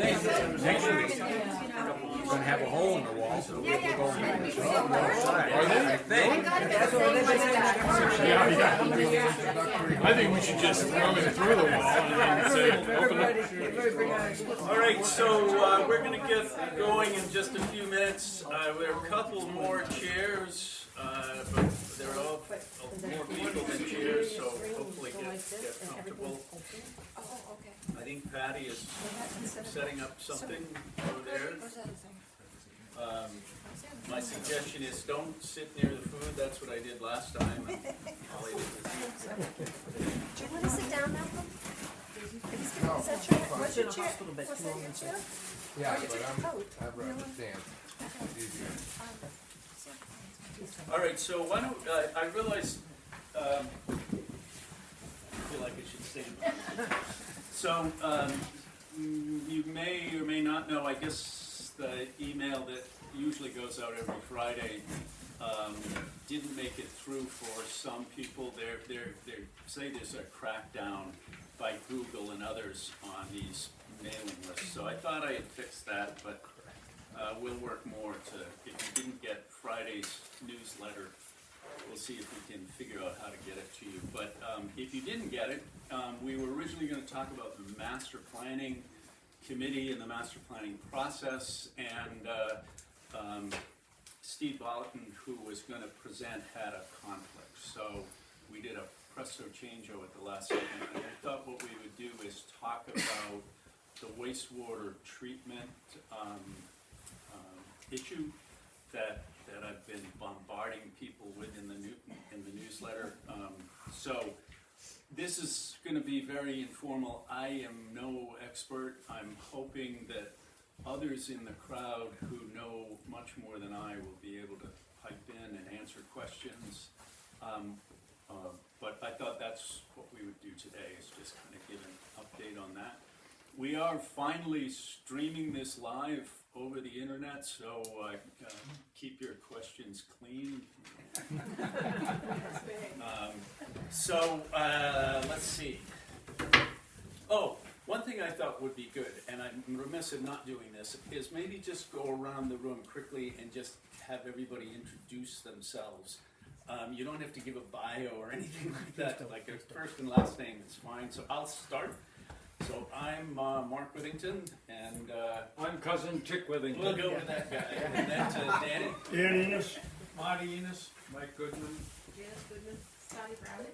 Next week, we're gonna have a hole in the wall, so we're going outside. I think. I think we should just throw it through the wall and say, open it. All right, so we're going to get going in just a few minutes. We have a couple more chairs, but there are all more people than chairs, so hopefully get comfortable. I think Patty is setting up something over there. My suggestion is don't sit near the food. That's what I did last time. Do you want to sit down, Malcolm? Is that your, what's your chair? What's that, your chair? Yeah, Or but coat? I'd rather stand. It's easier. All right, so why don't I realize I feel like I should stand. So you may or may not know, I guess the email that usually goes out every Friday didn't make it through for some people. They say there's a crackdown by Google and others on these mailing lists. So I thought I had fixed that, but we'll work more to, if you didn't get Friday's newsletter, we'll see if we can figure out how to get it to you. But if you didn't get it, we were originally going to talk about the master planning committee and the master planning process, and Steve Bolton, who was going to present, had a conflict. So we did a presto changeo at the last second, and I thought what we would do is talk about the wastewater treatment issue that I've been bombarding people with in the newsletter. So this is going to be very informal. I am no expert. I'm hoping that others in the crowd who know much more than I will be able to pipe in and answer questions. But I thought that's what we would do today, is just kind of give an update on that. We are finally streaming this live over the internet, so keep your questions clean. Let's see. Oh, one thing I thought would be good, and I'm remiss in not doing this, is maybe just go around the room quickly and just have everybody introduce themselves. You don't have to give a bio or anything like that, like a first and last name is fine. So I'll start. So I'm Mark Withington, and I'm cousin Chick Withington. we'll go with that guy. And then to Danny. Dan Enos, Marty Enos, Mike Goodman. Janice Goodman, Sally Brown.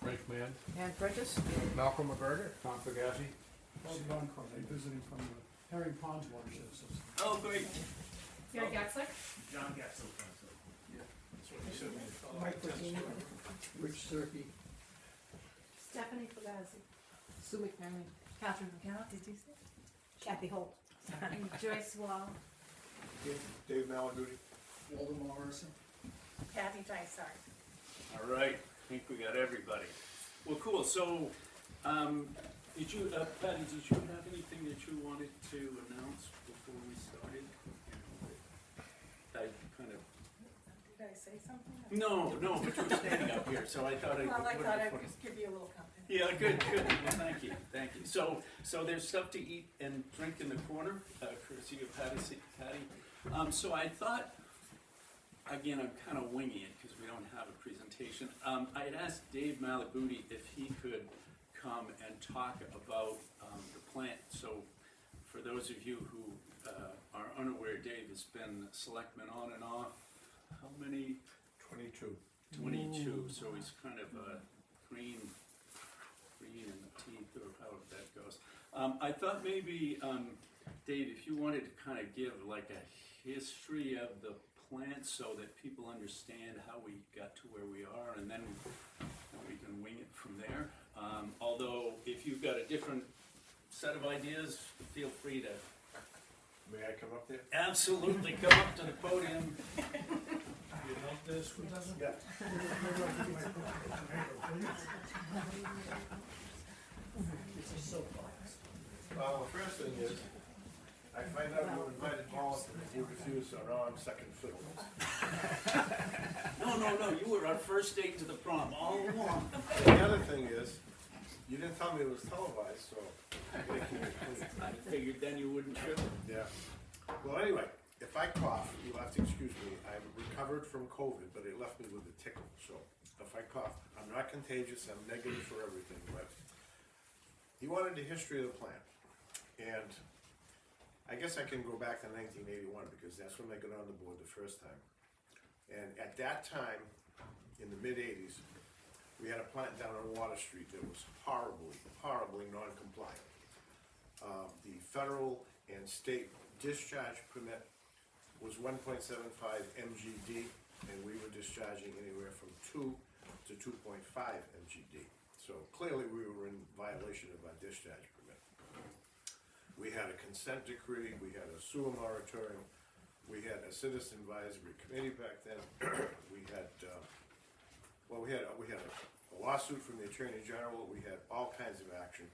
Frank Mann. Ann Prentice. Malcolm McGregor. Tom Fagasi. Bob Boncourt, visiting from the Herring Ponds Watershed System. Oh, great. Gary Gatzlick. John Gatzel. That's what you should have. Mike Virginia. Rich Turkey. Stephanie Fagazzi. Sue McMahon. Catherine McKenna, did you say? Kathy Holt. And Joyce Wall. Dave Malaguti. Walter Morrison. Kathy Dysart. All right, I think we got everybody. Well, cool. So, did you, Patty, did you have anything that you wanted to announce before we started? I kind of. Did I say something? No, but you were standing up here, so I thought I'd. Well, I put thought it I'd for- just give you a little company. Yeah, good. Well, thank you. So there's stuff to eat and drink in the corner, courtesy of Patty. So I thought, again, I'm kind of winging it because we don't have a presentation. I had asked Dave Malaguti if he could come and talk about the plant. So for those of you who are unaware, Dave has been selectman on and off. How many? 22. 22. So he's kind of a green in the teeth, or however that goes. I thought maybe, Dave, if you wanted to kind of give like a history of the plant so that people understand how we got to where we are, and then we can wing it from there. Although, if you've got a different set of ideas, feel free to. May I come up there? Absolutely, come up to the podium. You want this? Yeah. Well, the first thing is, I find out you invited Paul and you refused, so now I'm second fiddle. No, you were our first date to the prom all along. The other thing is, you didn't tell me it was televised, so I figured then you wouldn't trip. Yeah. Well, anyway, if I cough, you'll have to excuse me. I'm recovered from COVID, but it left me with a tickle. So if I cough, I'm not contagious. I'm negative for everything. But he wanted the history of the plant, and I guess I can go back to 1981 because that's when I got on the board the first time. And at that time, in the mid-'80s, we had a plant down on Water Street that was horribly non-compliant. The federal and state discharge permit was 1.75 mgd, and we were discharging anywhere from 2 to 2.5 mgd. So clearly we were in violation of our discharge permit. We had a consent decree, we had a sewer moratorium, we had a citizen advisory committee back then. We had a lawsuit from the Attorney General, we had all kinds of action.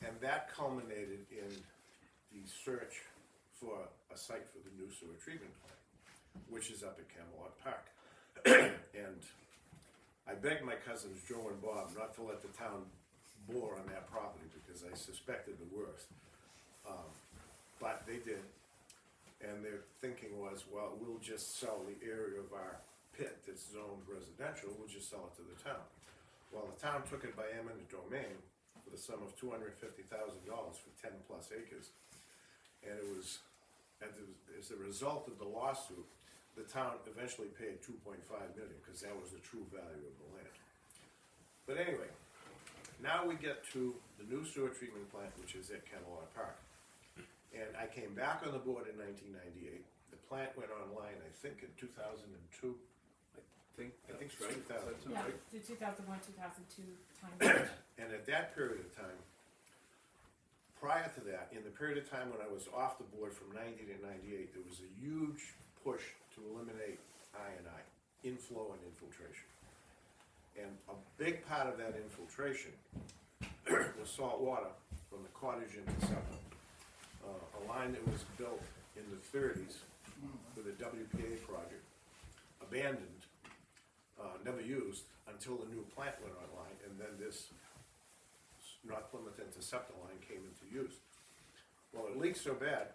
And that culminated in the search for a site for the new sewer treatment plant, which is up at Camelot Park. And I begged my cousins Joe and Bob not to let the town bore on that property because I suspected the worst. But they did. And their thinking was, well, we'll just sell the area of our pit that's zoned residential, we'll just sell it to the town. Well, the town took it by eminent domain for the sum of $250,000 for 10 plus acres. And it was, as a result of the lawsuit, the town eventually paid $2.5 million because that was the true value of the land. But anyway, now we get to the new sewer treatment plant, which is at Camelot Park. And I came back on the board in 1998. The plant went online, I think, in 2002. I think it's right. 2002, Yeah, right? the 2001, 2002 time. And at that period of time, prior to that, in the period of time when I was off the board from 90 to 98, there was a huge push to eliminate I&I, inflow and infiltration. And a big part of that infiltration was salt water from the cottage into Suffolk. A line that was built in the 30s with a WPA project, abandoned, never used until the new plant went online, and then this North Plymouth interceptor line came into use. Well, it leaked so bad,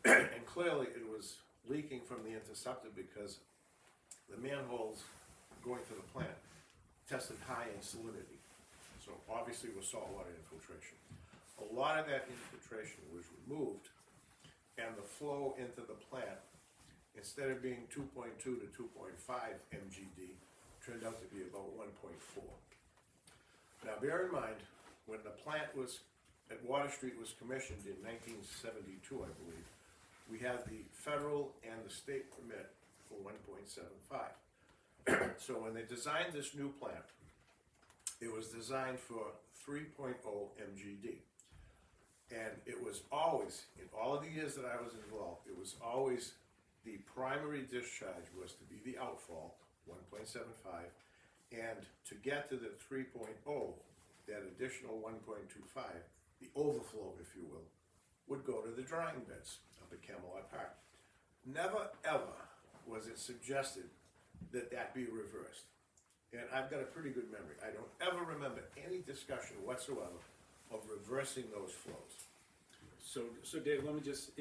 and clearly it was leaking from the interceptor because the manholes going to the plant tested high in salinity. So obviously it was saltwater infiltration. A lot of that infiltration was removed, and the flow into the plant, instead of being 2.2 to 2.5 mgd, turned out to be about 1.4. Now bear in mind, when the plant was at Water Street was commissioned in 1972, I believe, we had the federal and the state permit for 1.75. So when they designed this new plant, it was designed for 3.0 mgd. And it was always, in all of the years that I was involved, it was always the primary discharge was to be the outfall, 1.75, and to get to the 3.0, that additional 1.25, the overflow, if you will, would go to the drying beds up at Camelot Park. Never ever was it suggested that that be reversed. And I've got a pretty good memory. I don't ever remember any discussion whatsoever of reversing those flows. So Dave, let me just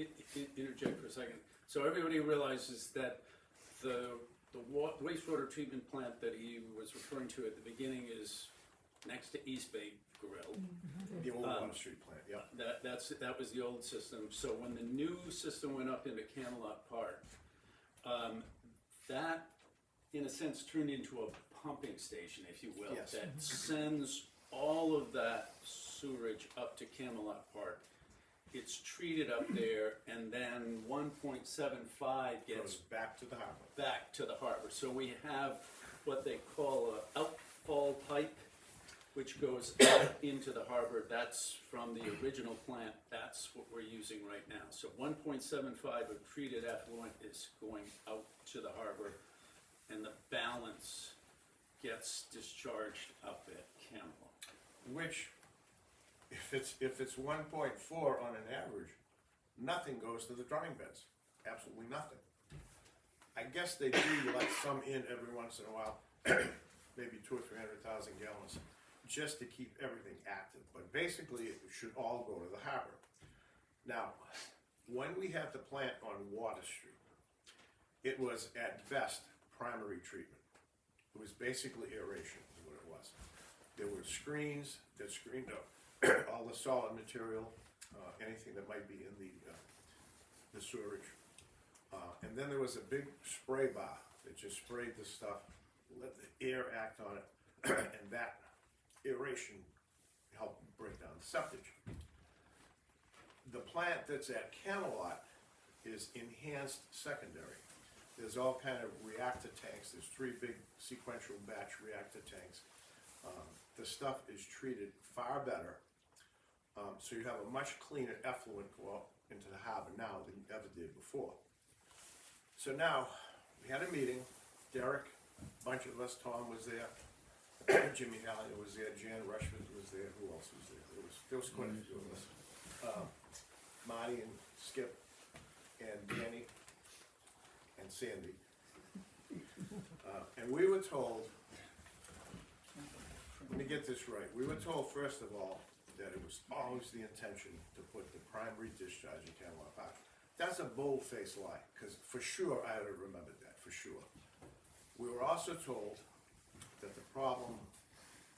interject for a second. So everybody realizes that the wastewater treatment plant that he was referring to at the beginning is next to East Bay Grill. The old Water Street plant, yeah. That was the old system. So when the new system went up into Camelot Park, that in a sense turned into a pumping station, if you will, Yes. that sends all of that sewerage up to Camelot Park. It's treated up there, and then 1.75 gets Goes back to the harbor. back to the harbor. So we have what they call a outfall pipe, which goes out into the harbor. That's from the original plant. That's what we're using right now. So 1.75 of treated effluent is going out to the harbor, and the balance gets discharged up at Camelot. Which, if it's 1.4 on an average, nothing goes to the drying beds. Absolutely nothing. I guess they do let some in every once in a while, maybe 200,000 or 300,000 gallons. just to keep everything active, but basically it should all go to the harbor. Now, when we had the plant on Water Street, it was at best primary treatment. It was basically aeration is what it was. There were screens that screened up all the solid material, anything that might be in the sewerage. And then there was a big spray bar that just sprayed the stuff, let the air act on it, and that aeration helped break down the septage. The plant that's at Camelot is enhanced secondary. There's all kind of reactor tanks. There's 3 big sequential batch reactor tanks. The stuff is treated far better, so you have a much cleaner effluent go out into the harbor now than you ever did before. So now, we had a meeting, Derek, a bunch of us, Tom was there, Jimmy Halligan was there, Jan Rushford was there, who else was there? There was quite a few of us. Marty and Skip and Danny and Sandy. And we were told, let me get this right, we were told first of all that it was always the intention to put the primary discharge in Camelot Park. That's a bold-faced lie, because for sure I would have remembered that, for sure. We were also told that the problem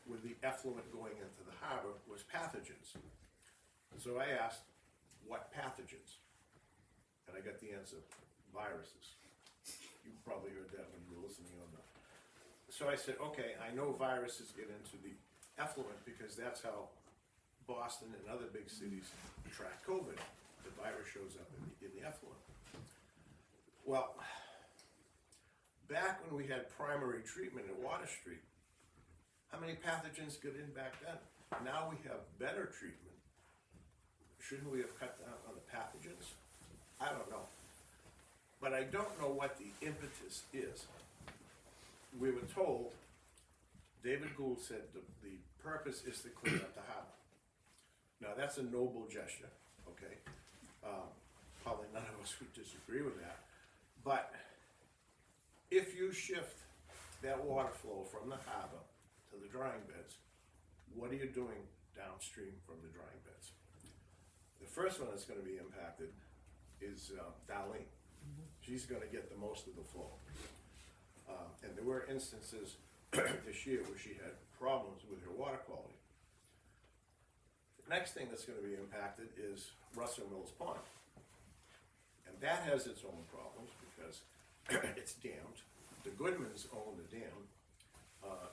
with the effluent going into the harbor was pathogens. So I asked, what pathogens? And I got the answer, viruses. You probably heard that when you were listening on the... So I said, okay, I know viruses get into the effluent because that's how Boston and other big cities track COVID. The virus shows up in the effluent. Well, back when we had primary treatment at Water Street, how many pathogens got in back then? Now we have better treatment. Shouldn't we have cut down on the pathogens? I don't know. But I don't know what the impetus is. We were told, David Gould said the purpose is to clean up the harbor. Now that's a noble gesture, okay? Probably none of us would disagree with that. But if you shift that water flow from the harbor to the drying beds, what are you doing downstream from the drying beds? The first one that's going to be impacted is Darlene. She's going to get the most of the flow. And there were instances this year where she had problems with her water quality. The next thing that's going to be impacted is Russell Mills Pond. And that has its own problems because it's dammed. The Goodmans own the dam,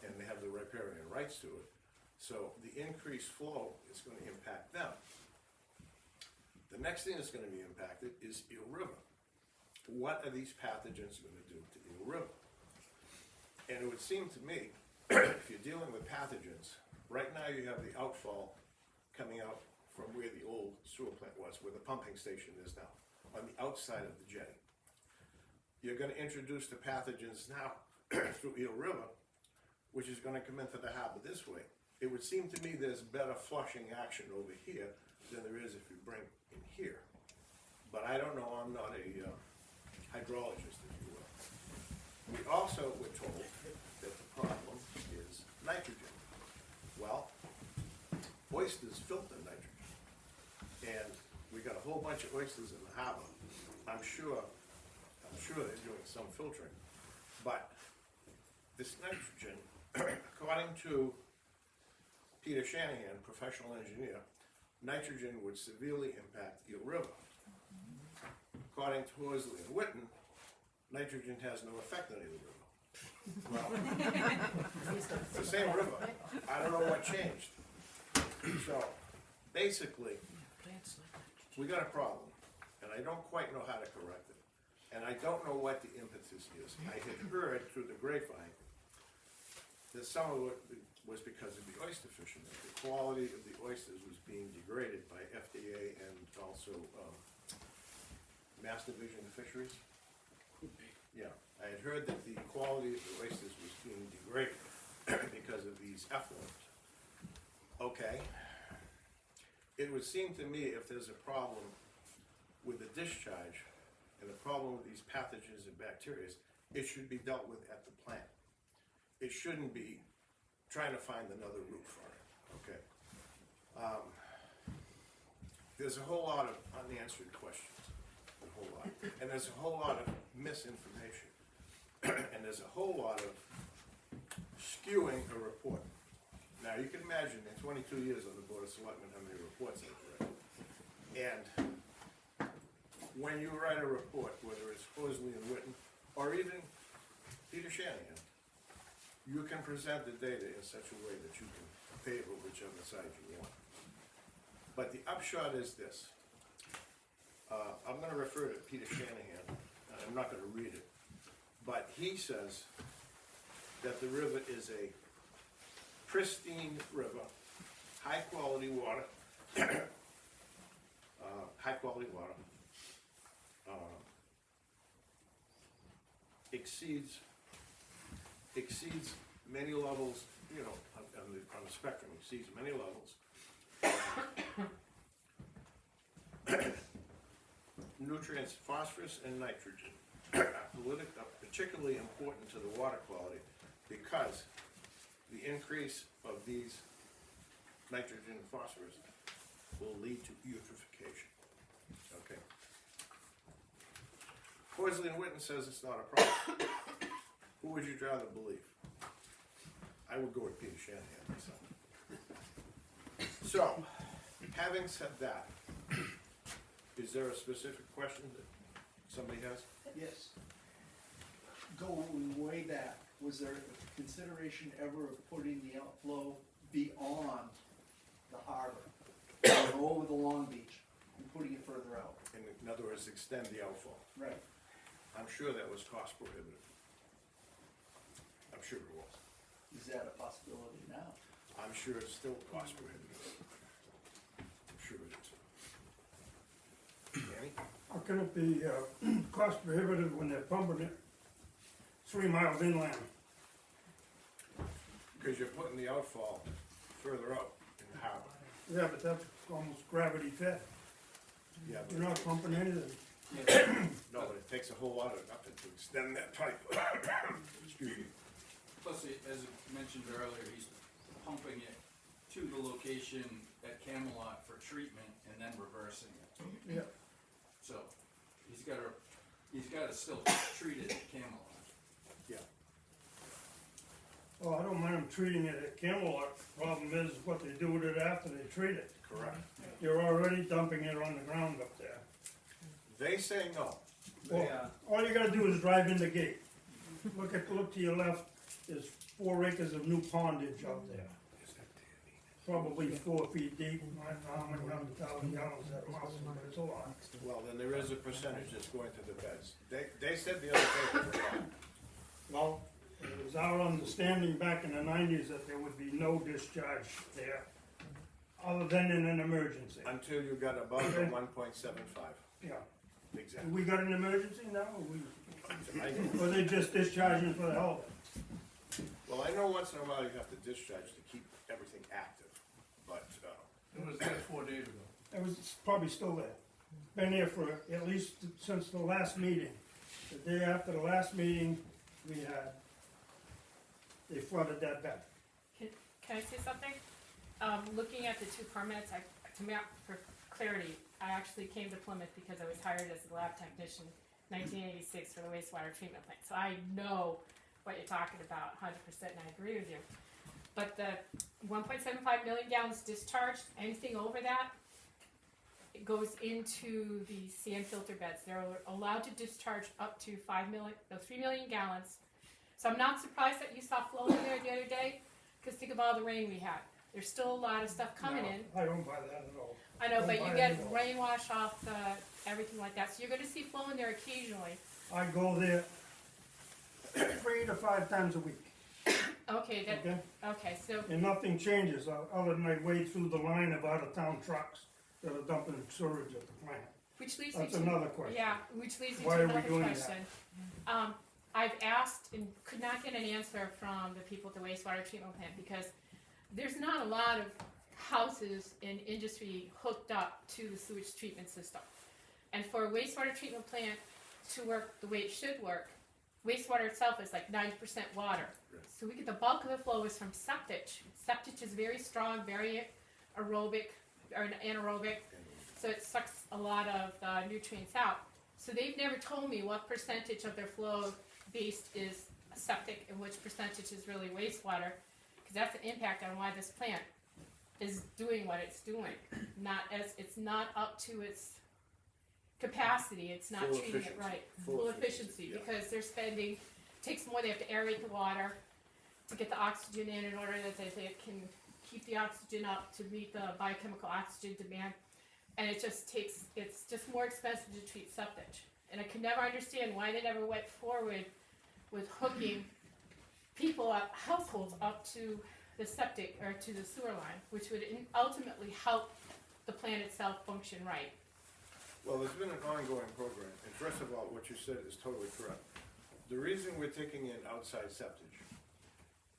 and they have the riparian rights to it. So the increased flow is going to impact them. The next thing that's going to be impacted is Eel River. What are these pathogens going to do to Eel River? And it would seem to me, if you're dealing with pathogens, right now you have the outfall coming out from where the old sewer plant was, where the pumping station is now, on the outside of the jetty. You're going to introduce the pathogens now through Eel River, which is going to come into the harbor this way. It would seem to me there's better flushing action over here than there is if you bring in here. But I don't know, I'm not a hydrologist, if you will. We also were told that the problem is nitrogen. Well, oysters filter nitrogen. And we got a whole bunch of oysters in the harbor. I'm sure they're doing some filtering. But this nitrogen, according to Peter Shanahan, professional engineer, nitrogen would severely impact Eel River. According to Horsley and Witten, nitrogen has no effect on Eel River. Well, it's the same river. I don't know what changed. So, basically, we got a problem, and I don't quite know how to correct it. And I don't know what the impetus is. I had heard through the grapevine that some of it was because of the oyster fishermen. The quality of the oysters was being degraded by FDA and also Mass Division of Fisheries. Yeah, I had heard that the quality of the oysters was being degraded because of these effluents. Okay. It would seem to me if there's a problem with the discharge and the problem with these pathogens and bacteria, it should be dealt with at the plant. It shouldn't be trying to find another route for it, okay? There's a whole lot of unanswered questions, a whole lot, and there's a whole lot of misinformation, and there's a whole lot of skewing a report. Now, you can imagine in 22 years on the Board of Selectmen, how many reports I've read. And when you write a report, whether it's Horsley and Witten, or even Peter Shanahan, you can present the data in such a way that you can favor whichever side you want. But the upshot is this. I'm gonna refer to Peter Shanahan, and I'm not gonna read it, but he says that the river is a pristine river, high-quality water, exceeds many levels, you know, on the spectrum, exceeds many levels. Nutrients, phosphorus and nitrogen, are particularly important to the water quality because the increase of these nitrogen and phosphorus will lead to eutrophication. Okay. Horsley and Witten says it's not a problem. Who would you rather believe? I would go with Peter Shanahan myself. So, having said that, is there a specific question that somebody has? Yes. Going way back, was there consideration ever of putting the outflow beyond the harbor, or over the Long Beach, and putting it further out? In other words, extend the outfall. Right. I'm sure that was cost prohibitive. I'm sure it was. Is that a possibility now? I'm sure it's still cost prohibitive. I'm sure it is. Danny? How can it be cost prohibitive when they're pumping it 3 miles inland? Because you're putting the outfall further out in the harbor. Yeah, but that's almost gravity fed. Yeah, You're not pumping anything. no, but it takes a whole lot of nothing to extend that pipe. Excuse me. Plus, as mentioned earlier, he's pumping it to the location at Camelot for treatment and then reversing it. Yeah. So, he's gotta still treat it at Camelot. Yeah. Well, I don't mind them treating it at Camelot. Problem is what they do with it after they treat it. Correct. You're already dumping it on the ground up there. They say no. Well, all you gotta do is drive in the gate. Look to your left, there's 4 acres of new pondage out there. Probably 4 feet deep, I don't know how many 100,000 gallons that must be, but it's a lot. Well, then there is a percentage that's going to the beds. They said the other day that they are. Well, it was our understanding back in the 90s that there would be no discharge there, other than in an emergency. Until you got above the 1.75. Yeah. Exactly. We got an emergency now, I know. or they just discharging for the hell of it? Well, I know once in a while you have to discharge to keep everything active, but, It was there 4 days ago. It was probably still there. Been there for at least since the last meeting. The day after the last meeting, they flooded that bed. Can I say something? Looking at the 2 permits, for clarity, I actually came to Plymouth because I was hired as a lab technician 1986 for the wastewater treatment plant. So I know what you're talking about 100% and I agree with you. But the 1.75 million gallons discharged, anything over that, it goes into the sand filter beds. They're allowed to discharge up to 3 million gallons. So I'm not surprised that you saw flowing there the other day, because think of all the rain we had. There's still a lot of stuff coming in. I don't buy that at all. I know, but Don't you buy get it at all. rain wash off everything like that. So you're gonna see flowing there occasionally. I go there 3 to 5 times a week, Okay, okay? okay, so, And nothing changes, other than I wade through the line of out-of-town trucks that are dumping sewage at the plant. which leads me That's to. another question. Yeah, which leads me Why to are we another doing that? question. I've asked and could not get an answer from the people at the wastewater treatment plant because there's not a lot of houses and industry hooked up to the sewage treatment system. And for a wastewater treatment plant to work the way it should work, wastewater itself is like 90% water. Right. So we get the bulk of the flow is from septic. Septic is very strong, very aerobic or anaerobic, so it sucks a lot of the nutrients out. So they've never told me what percentage of their flow based is septic and which percentage is really wastewater, because that's an impact on why this plant is doing what it's doing. It's not up to its capacity, it's not Full treating it efficiency. right. Full Full efficiency, efficiency, yeah. because they're spending, takes more, they have to aerate the water to get the oxygen in order that they can keep the oxygen up to meet the biochemical oxygen demand. And it just takes, it's just more expensive to treat septic. And I could never understand why they never went forward with hooking people up, households up to the septic or to the sewer line, which would ultimately help the plant itself function right. Well, there's been an ongoing program, and first of all, what you said is totally correct. The reason we're taking in outside septic,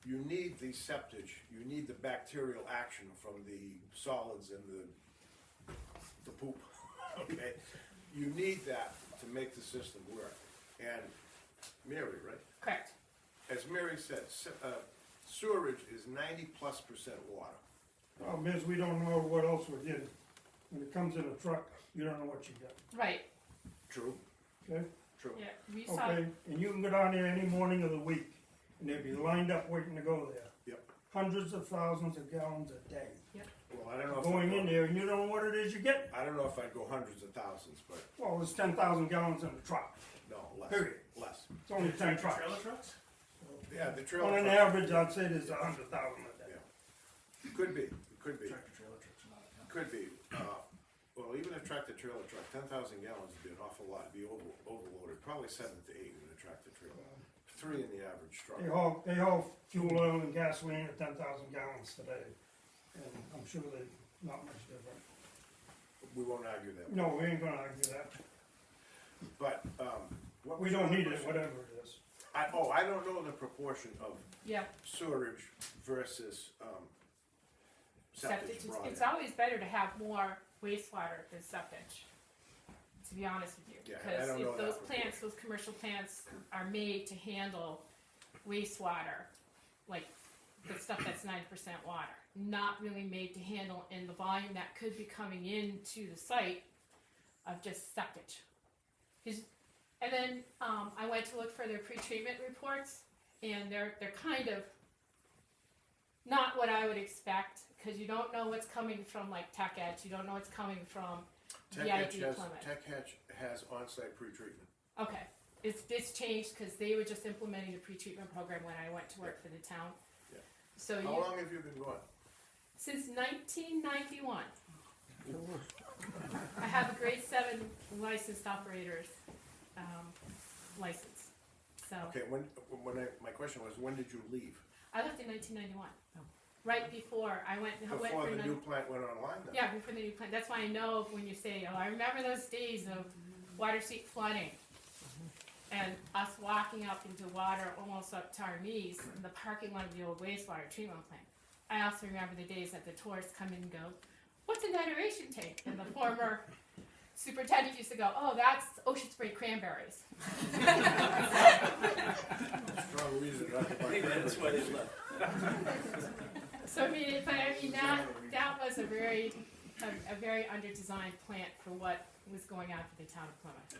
you need the septic, you need the bacterial action from the solids and the poop, okay? You need that to make the system work. And Mary, right? Correct. As Mary said, sewerage is 90+% water. Problem is, we don't know what else we're getting. When it comes in a truck, you don't know what you get, Right, True, okay? true. yeah, we saw, Okay, and you can go down there any morning of the week, and they'll be lined up waiting to go there. Yep. Hundreds of thousands of gallons a day. Well, I don't know if Going I'd in go, there, and you don't know what it is you get. I don't know if I'd go hundreds of thousands, but Well, there's 10,000 gallons in the truck. no, less. Period. Less. It's only 10 trucks. Trailer trucks? Yeah, the trailer. On an truck- average, I'd say there's 100,000 a day. Could be, could be, Tractor trailer trucks are not a ton. could be. Well, even a tractor trailer truck, 10,000 gallons would be an awful lot, it'd be overloaded, probably 7 to 8 in a tractor trailer. 3 in the average truck. They haul fuel oil and gasoline at 10,000 gallons today, and I'm sure they're not much different. We won't argue that. No, we ain't gonna argue that. But, what We was don't your need it, question? whatever it is. I don't know the proportion of yeah, sewerage versus, septic, septic brought it's in. always better to have more wastewater than septic, to be honest with you. Yeah, I don't know Because if that those for plants, those commercial plants are made to handle wastewater, like the stuff that's 90% water, not really made to handle in the volume that could be coming into the site of just septic. And then I went to look for their pre-treatment reports, and they're kind of not what I would expect, because you don't know what's coming from like Tech Edge, you don't know what's coming from Tech Hatch VID Plymouth. has on-site pretreatment. Okay, it's changed because they were just implementing the pre-treatment program when I went to work for the town. Yeah. So How long have you been going? since 1991, I have a grade 7 licensed operator's license. So Okay, my question was, when did you leave? I left in 1991, right before I went Before for the another. new plant went online then? Yeah, before the new plant. That's why I know when you say, oh, I remember those days of water seat flooding. And us walking up into water almost up to our knees in the parking lot of the old wastewater treatment plant. I also remember the days that the tourists come in and go, what's in that aeration tank? And the former superintendent used to go, oh, that's ocean spray cranberries. Strong reason not to buy Maybe that's why they left. So I mean, that was a very under-designed plant for what was going on for the town of Plymouth.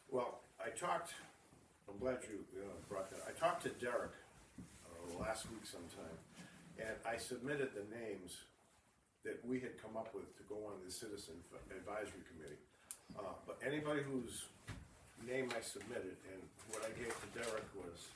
Well, I'm glad you brought that. I talked to Derek last week sometime, and I submitted the names that we had come up with to go on the Citizen Advisory Committee. But anybody whose name I submitted, and what I gave to Derek was,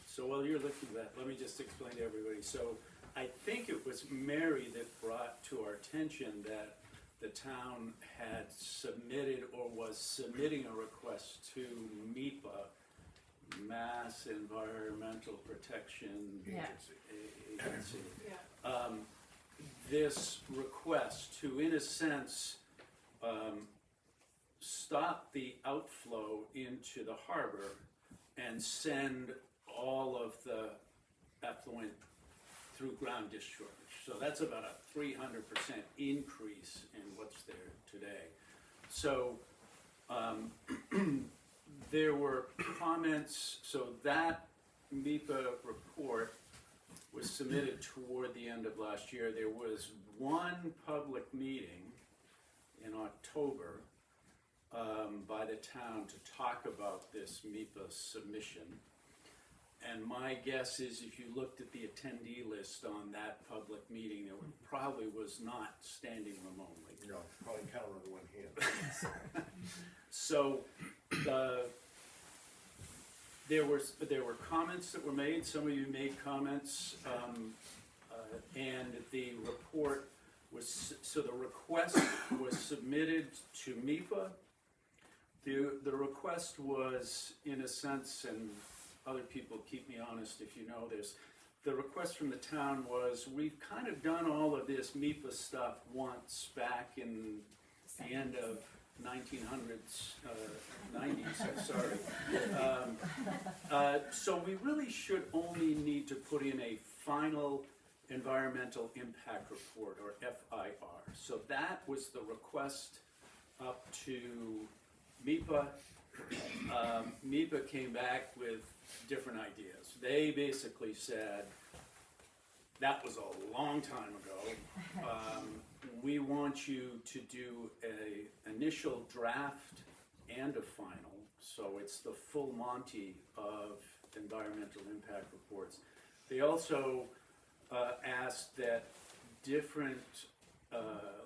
So while you're looking at that, let me just explain to everybody. So I think it was Mary that brought to our attention that the town had submitted or was submitting a request to MEPA, Mass Environmental Protection Yeah. Agency. Yeah. This request to, in a sense, stop the outflow into the harbor and send all of the effluent through ground discharge. So that's about a 300% increase in what's there today. So there were comments, so that MEPA report was submitted toward the end of last year. There was one public meeting in October by the town to talk about this MEPA submission. And my guess is if you looked at the attendee list on that public meeting, there probably was not standing room only. You know, probably count on one hand. So there were comments that were made. Some of you made comments, and the report was, so the request was submitted to MEPA. The request was, in a sense, and other people keep me honest if you know this, the request from the town was, we've kind of done all of this MEPA stuff once back in the end of 1900s, 90s, I'm sorry. So we really should only need to put in a final environmental impact report, or FIR. So that was the request up to MEPA. MEPA came back with different ideas. They basically said, that was a long time ago. We want you to do an initial draft and a final, so it's the full Monty of environmental impact reports. They also asked that different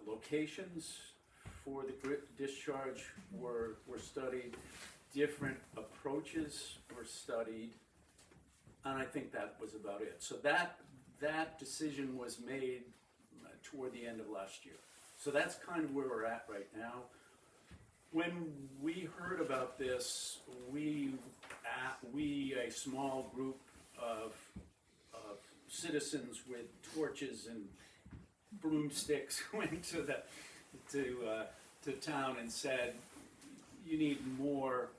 locations for the discharge were studied, different approaches were studied, and I think that was about it. So that decision was made toward the end of last year. So that's kind of where we're at right now. When we heard about this, we a small group of citizens with torches and broomsticks went to town and said, you need more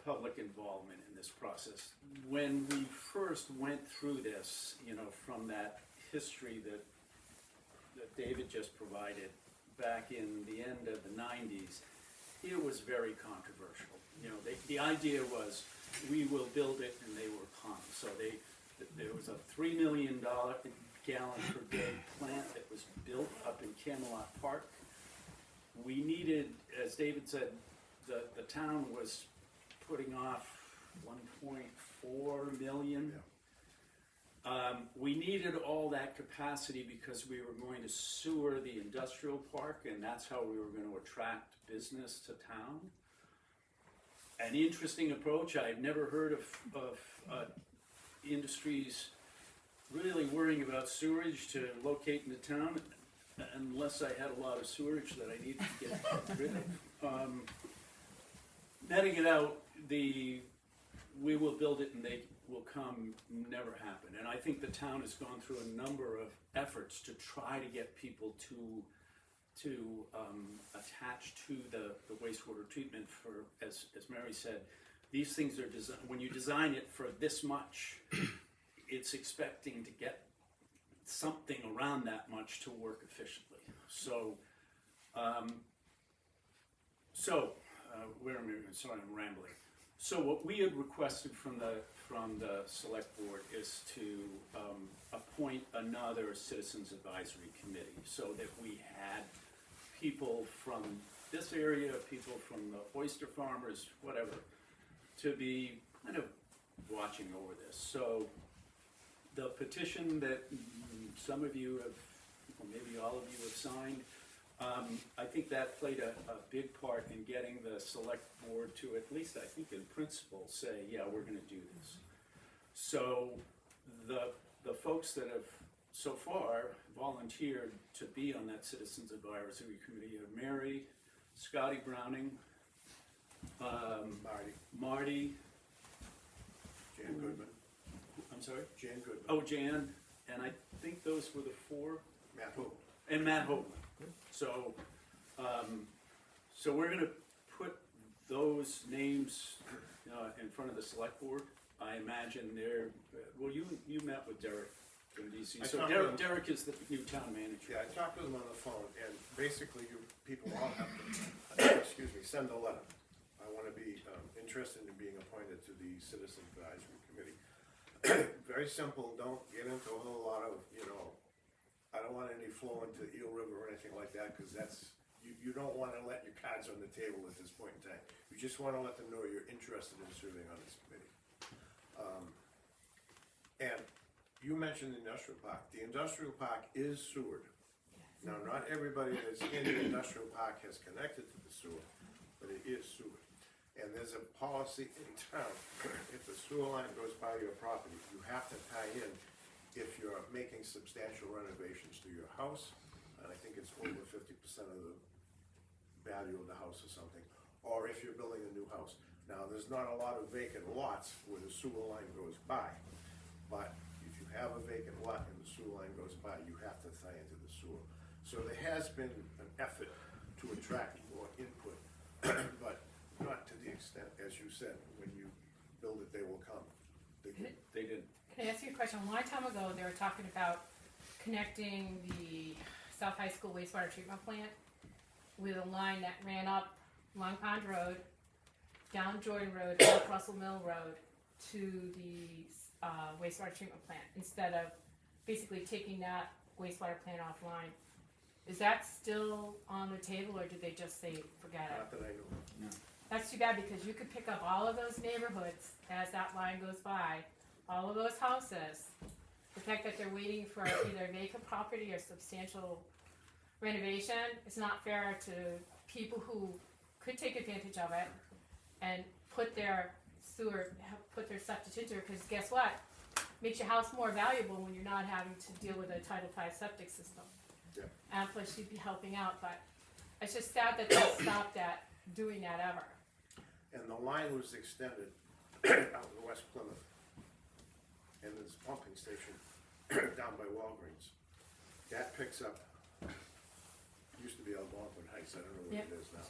public involvement in this process. When we first went through this, you know, from that history that David just provided back in the end of the 90s, it was very controversial. You know, the idea was, we will build it, and they were calm. So there was a $3 million gallon per day plant that was built up in Camelot Park. We needed, as David said, the town was putting off 1.4 million. Yeah. We needed all that capacity because we were going to sewer the industrial park, and that's how we were going to attract business to town. An interesting approach. I've never heard of industries really worrying about sewerage to locate in the town, unless I had a lot of sewerage that I needed to get rid of. Netting it out, we will build it and they will come, never happened. And I think the town has gone through a number of efforts to try to get people to attach to the wastewater treatment for, as Mary said, these things are designed, when you design it for this much, it's expecting to get something around that much to work efficiently. So, where am I? Sorry, I'm rambling. So what we had requested from the select board is to appoint another citizens advisory committee, so that we had people from this area, people from the oyster farmers, whatever, to be kind of watching over this. So the petition that some of you have, or maybe all of you have signed, I think that played a big part in getting the select board to, at least I think in principle, say, yeah, we're gonna do this. So the folks that have so far volunteered to be on that Citizens Advisory Committee are Mary, Scotty Browning, Marty, Jan Goodman. I'm sorry? Jan Goodman. Oh, Jan, and I think those were the four. Matt Hope. And Matt Hope. So, so we're gonna put those names in front of the select board. I imagine they're, well, you met with Derek from DC. I So talked to him. Derek is the new town manager. Yeah, I talked to them on the phone, and basically, you people all have to, excuse me, send a letter I wanna be, interested in being appointed to the Citizen Advisory Committee. Very simple, don't get into a whole lot of, I don't want any flow into Eel River or anything like that, cause that's, you don't wanna let your cards on the table at this point in time. You just wanna let them know you're interested in serving on this committee. And you mentioned the industrial park. The industrial park is sewered. Now, not everybody that's in the industrial park has connected to the sewer, but it is sewered. And there's a policy in town, if the sewer line goes by your property, you have to tie in if you're making substantial renovations to your house, and I think it's over 50% of the value of the house or something, or if you're building a new house. Now, there's not a lot of vacant lots where the sewer line goes by, but if you have a vacant lot and the sewer line goes by, you have to tie into the sewer. So there has been an effort to attract more input, but not to the extent, as you said, when you build it, they will come. They didn't. Can I ask you a question? A long time ago, they were talking about connecting the South High School wastewater treatment plant with a line that ran up Long Pond Road, down Jordan Road, up Russell Mill Road to the wastewater treatment plant, instead of basically taking that wastewater plant offline. Is that still on the table, or did they just say, forget it? Not that I know. That's too bad, because you could pick up all of those neighborhoods as that line goes by, all of those houses. The fact that they're waiting for either vacant property or substantial renovation, it's not fair to people who could take advantage of it and put their septic into it, because guess what? Makes your house more valuable when you're not having to deal with a Title V septic system. Yeah. And plus you'd be helping out, but it's just sad that they stopped at doing that ever. And the line was extended out to West Plymouth. And there's a pumping station down by Walgreens. That picks up, used to be Algonquin Heights, I don't know what it is now.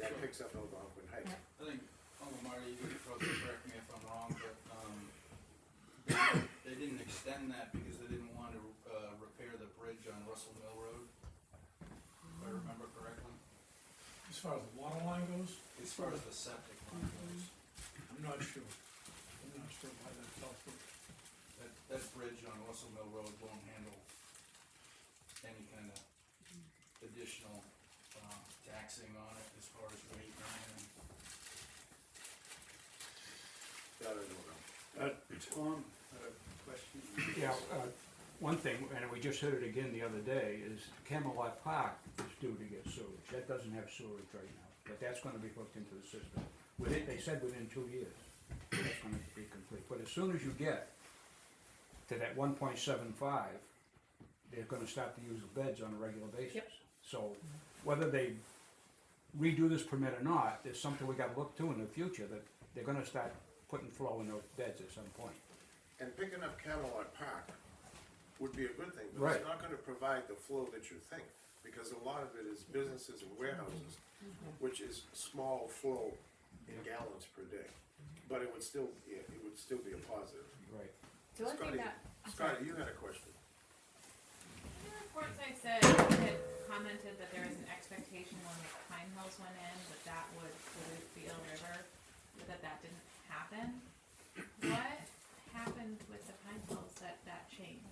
That picks up Algonquin Heights. Yep. I think, Uncle Marty, you could probably correct me if I'm wrong, but, they didn't extend that because they didn't want to, repair the bridge on Russell Mill Road, if I remember correctly, As far as the water line goes, as far as the septic line goes. I'm not sure. I'm not sure why that fell through. That bridge on Russell Mill Road won't handle any kind of additional, taxing on it as far as weight or anything. That I don't know. Tom, question? Yeah, one thing, and we just heard it again the other day, is Camelot Park is due to get sewage. That doesn't have sewage right now, but that's gonna be hooked into the system. They said within 2 years, that's gonna be complete. But as soon as you get to that 1.75, they're gonna start to use the beds on a regular basis. Yep. So whether they redo this permit or not, there's something we gotta look to in the future, that they're gonna start putting flow in those beds at some point. And picking up Camelot Park would be a good thing, but Right. it's not gonna provide the flow that you think, because a lot of it is businesses and warehouses, which is small flow in gallons per day. But it would still be a positive. Right. The only thing Scotty, you had a question. The reports I said had commented that there was an expectation when the Pine Hills went in that would pollute the Eel River, but that didn't happen. What happened with the Pine Hills that changed,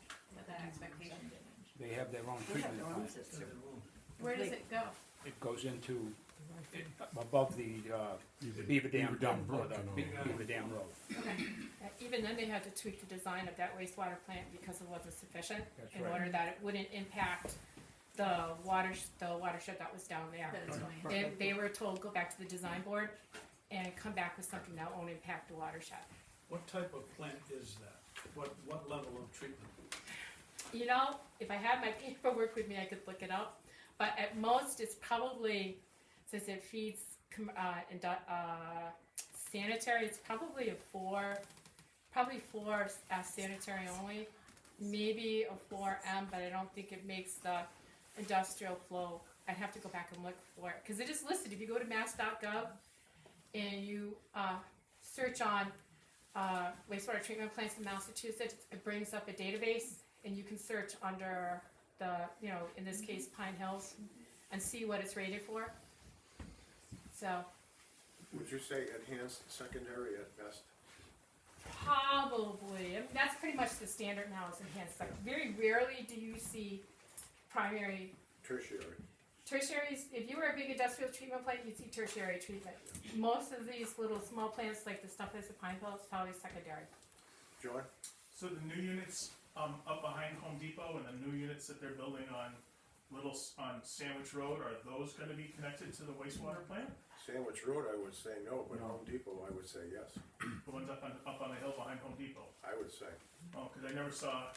that expectation changed? They have their own treatment plant. Where does it go? It goes into, above the Beaver Dam dump, or the Beaver Dam Road. even then, they had to tweak the design of that wastewater plant because it wasn't sufficient, That's in right. order that it wouldn't impact the watershed that was down there. That is going. They were told, go back to the design board and come back with something that won't impact the watershed. What type of plant is that? What level of treatment? You know, if I had my paperwork with me, I could look it up, but at most, it's probably, since it feeds sanitary, it's probably a four sanitary only, maybe a 4M, but I don't think it makes the industrial flow. I'd have to go back and look for it, because it is listed. If you go to mass.gov and you search on wastewater treatment plants in Massachusetts, it brings up a database, and you can search under the, in this case, Pine Hills, and see what it's rated for. So, Would you say enhanced secondary at best? Probably. I mean, that's pretty much the standard now is enhanced. Like, very rarely do you see primary. Tertiary? Tertiaries, if you were a big industrial treatment plant, you'd see tertiary treatment. Most of these little small plants, like the stuff that's at Pine Hill, it's probably secondary. John? So the new units, up behind Home Depot and the new units that they're building on on Sandwich Road, are those gonna be connected to the wastewater plant? Sandwich Road, I would say no, but No. Home Depot, I would say yes. The ones up on the hill behind Home Depot? I would say. Oh, cause I never saw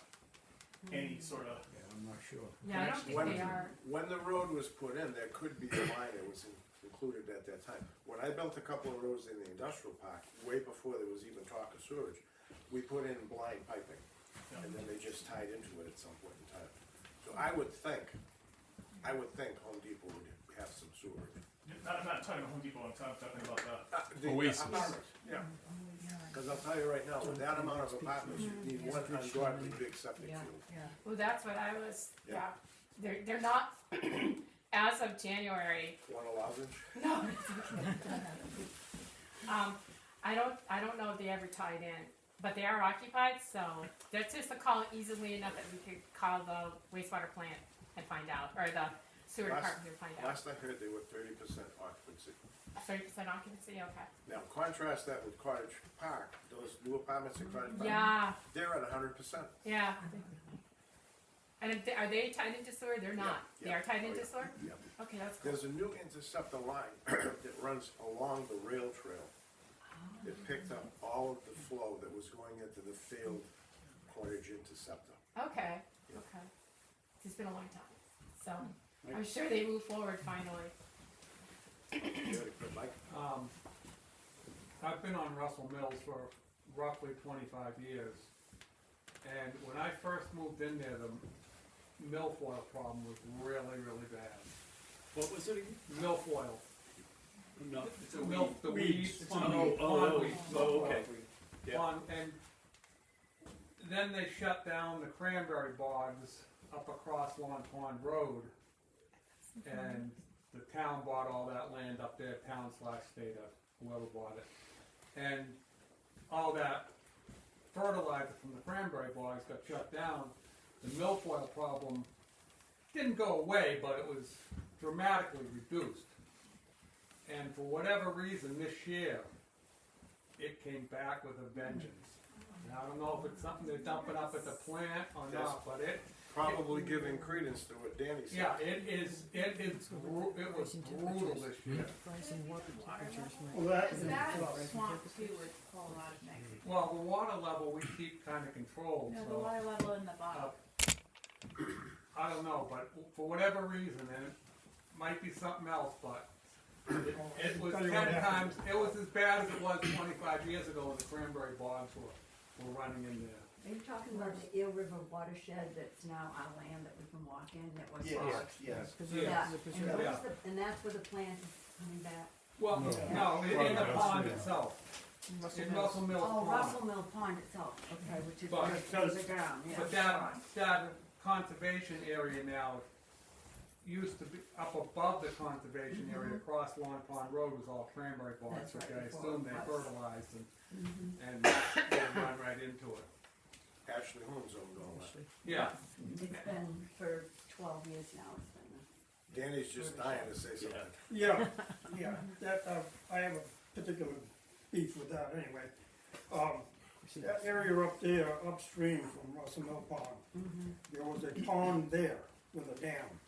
any sort of, Yeah, I'm not sure. Yeah, I don't think When, they are. when the road was put in, there could be a line that was included at that time. When I built a couple of roads in the industrial park, way before there was even talk of sewage, we put in blind piping, and then they just tied into it at some point in time. So I would think Home Depot would have some sewer. I'm not talking about Home Depot, I'm talking about The Oasis. apartments, yeah. Cause I'll tell you right now, with that amount of apartments, you need one ungodly big septic Yeah, field. yeah. Well, that's what I was, Yeah. yeah. They're not, as of January, Want a lozenge? no. I don't know if they ever tied in, but they are occupied, so that's just a call easily enough that we could call the wastewater plant and find out, or the sewer department and find out. Last I heard, they were 30% occupancy. 30% occupancy, okay. Now, contrast that with Cottage Park, those new apartments in Cottage Park. Yeah, They're at 100%. yeah. And if are they tied into sewer? They're not. They yeah. are tied Oh, into yeah. sewer? Yeah. Okay, that's cool. There's a new interceptor line that runs along the rail trail. It picked up all of the flow that was going into the failed Cottage interceptor. Okay, Yeah. okay. It's been a long time, so I'm sure they move forward finally. You ready for Mike? I've been on Russell Mills for roughly 25 years. And when I first moved in there, the milfoil problem was really, really bad. What was it again? Milfoil. No. It's a milk, the weeds. It's a Oh, pondweed. okay. Yeah. And then they shut down the cranberry bogs up across Long Pond Road. And the town bought all that land up there, town/state, whoever bought it. And all that fertilizer from the cranberry bogs got shut down. The milfoil problem didn't go away, but it was dramatically reduced. And for whatever reason, this year, it came back with a vengeance. And I don't know if it's something they're dumping up at the plant or not, but it, Probably giving credence to what Danny said. yeah, it was brutal this year. Well, that, Cause that swamp too would pull a lot of things. Well, the water level we keep kinda controlled, No, the so, water level in the bottom. I don't know, but for whatever reason, and it might be something else, but it was Tell you 10 what happened. times, it was as bad as it was 25 years ago when the cranberry bogs were running in there. Are you talking about the Eel River watershed that's now our land that we can walk in, that was lost? Yes. Yeah, and Yeah. and that's where the plant is coming back? Well, no, in the pond itself, in Russell Mills Oh, Pond. Russell Mill Pond itself, okay, which is But- where things are down, yeah. But that conservation area now used to be up above the conservation area across Long Pond Road was all cranberry bogs, That's which right, I before assume they it was. fertilized Mhm. and they run right into it. Ashley Holmes owned all that. Yeah, It's been for 12 years now, it's been. Danny's just dying to say something. yeah, yeah, that, I have a particular beef with that anyway. That area up there, upstream from Russell Mill Pond, Mhm. there was a pond there with a dam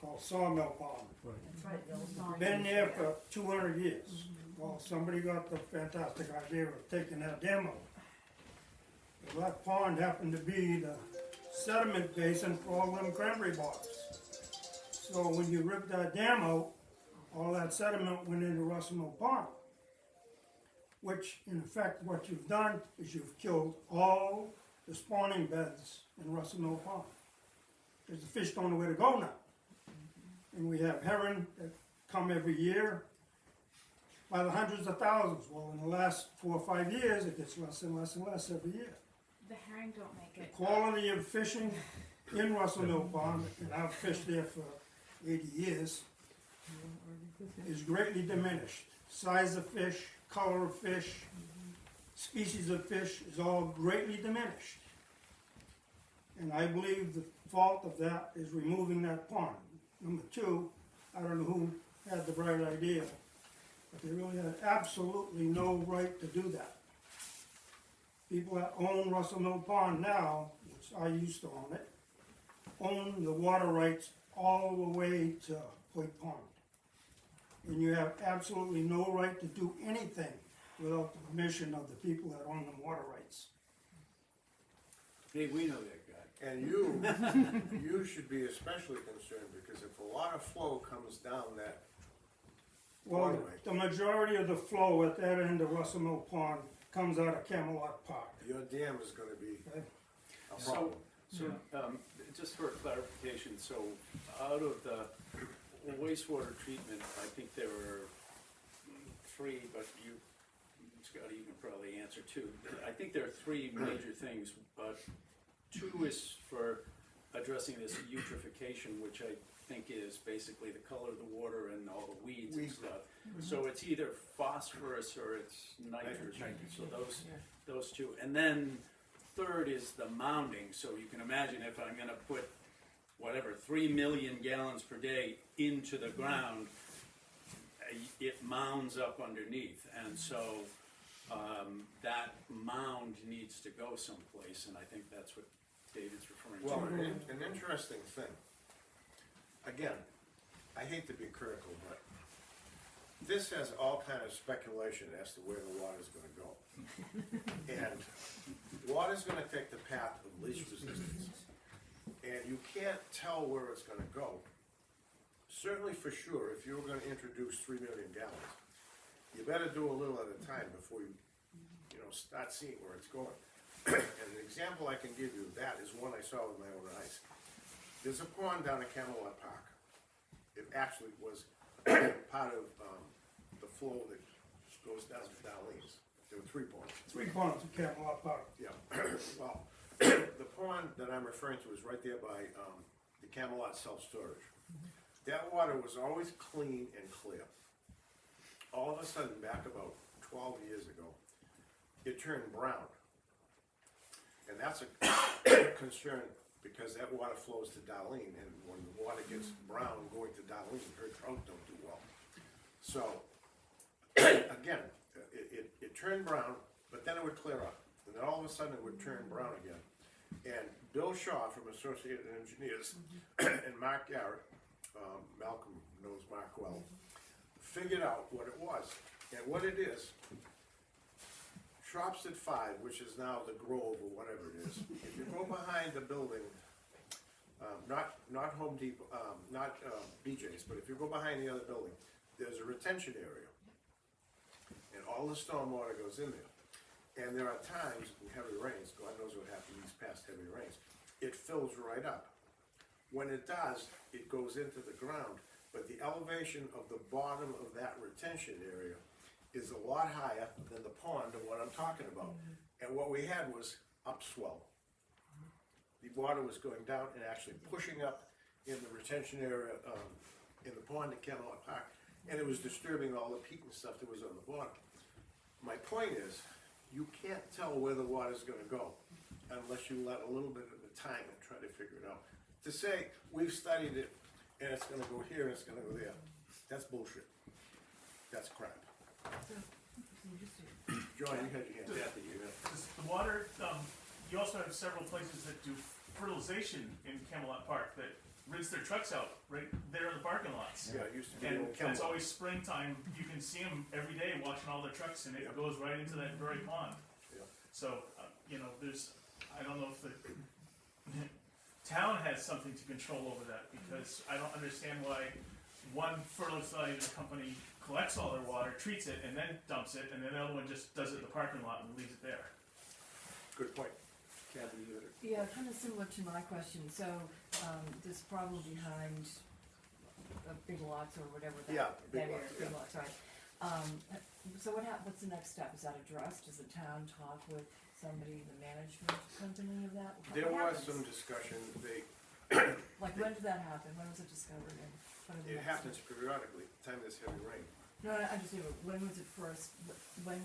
called Sawmill Pond. That's right, the old song. Been there for 200 years. Well, somebody got the fantastic idea of taking that dam out. Well, that pond happened to be the sediment basin for all them cranberry bogs. So when you rip that dam out, all that sediment went into Russell Mill Pond. Which, in effect, what you've done is you've killed all the spawning beds in Russell Mill Pond. Because the fish don't know where to go now. And we have herring that come every year by the hundreds of thousands. Well, in the last 4 or 5 years, it gets less and less and less every year. The herring don't make The it. quality of fishing in Russell Mill Pond, and I've fished there for 80 years, is greatly diminished. size of fish, color of fish, species of fish is all greatly diminished. And I believe the fault of that is removing that pond. Number two, I don't know who had the bright idea, but they really had absolutely no right to do that. People that own Russell Mill Pond now, which I used to own it, own the water rights all the way to Point Pond. And you have absolutely no right to do anything without the permission of the people that own the water rights. Hey, we know that guy. And you should be especially concerned, because if a lot of flow comes down that Well, water right, the majority of the flow at that end of Russell Mill Pond comes out of Camelot Park. your dam is gonna be Okay. a problem. So, just for clarification, so out of the wastewater treatment, I think there were three, but you, Scotty, you can probably answer two. I think there are three major things, but two is for addressing this eutrophication, which I think is basically the color of the water and all the weeds and stuff. So it's either phosphorus or it's nitrogen, so those two. And then third is the mounding, so you can imagine if I'm gonna put, whatever, 3 million gallons per day into the ground, it mounds up underneath, and so, that mound needs to go someplace, and I think that's what David's referring to. Well, an interesting thing, again, I hate to be critical, but this has all kind of speculation as to where the water's gonna go. And water's gonna take the path of least resistance. And you can't tell where it's gonna go. Certainly for sure, if you were gonna introduce 3 million gallons, you better do a little at a time before you start seeing where it's going. And an example I can give you of that is one I saw with my own eyes. There's a pond down at Camelot Park. It actually was part of the flow that goes down to Darlene's. There were 3 ponds. 3 ponds at Camelot Park. Yeah, well, the pond that I'm referring to is right there by the Camelot self-storage. That water was always clean and clear. All of a sudden, back about 12 years ago, it turned brown. And that's a concern, because that water flows to Darlene, and when the water gets brown going to Darlene, her trout don't do well. So, again, it turned brown, but then it would clear up, and then all of a sudden it would turn brown again. And Bill Shaw from Associated Engineers and Mark Garrett, Malcolm knows Mark well, figured out what it was. And what it is, Shropstead 5, which is now the Grove or whatever it is, if you go behind the building, not Home Depot, not BJ's, but if you go behind the other building, there's a retention area. And all the storm water goes in there. And there are times in heavy rains, God knows what happened these past heavy rains, it fills right up. When it does, it goes into the ground, but the elevation of the bottom of that retention area is a lot higher than the pond of what I'm talking about. And what we had was upswell. The water was going down and actually pushing up in the retention area, in the pond at Camelot Park, and it was disturbing all the peat and stuff that was on the bottom. My point is, you can't tell where the water's gonna go unless you let a little bit of the time and try to figure it out. To say, we've studied it, and it's gonna go here, and it's gonna go there, that's bullshit. That's crap. John, you had your hand up. Does the water, you also have several places that do fertilization in Camelot Park that rinse their trucks out right there in the parking lots. Yeah, it used to be. And old it's Camelot. always springtime, you can see them every day washing all their trucks, and it goes right into that very pond. Yeah. So, I don't know if the town has something to control over that, because I don't understand why one fertilizer company collects all their water, treats it, and then dumps it, and then the other one just does it in the parking lot and leaves it there. Good point. Kathy, you had it. Yeah, kind of similar to my question, so, this problem behind big lots or whatever that, Yeah, big that area, lots, big yeah. lots, right? So what's the next step? Is that addressed? Does the town talk with somebody, the management company of that? There What was happens? some discussion, Like, when did that happen? When was it discovered and what are the it next happens steps? periodically, time there's heavy rain. No, I just, when was it first, when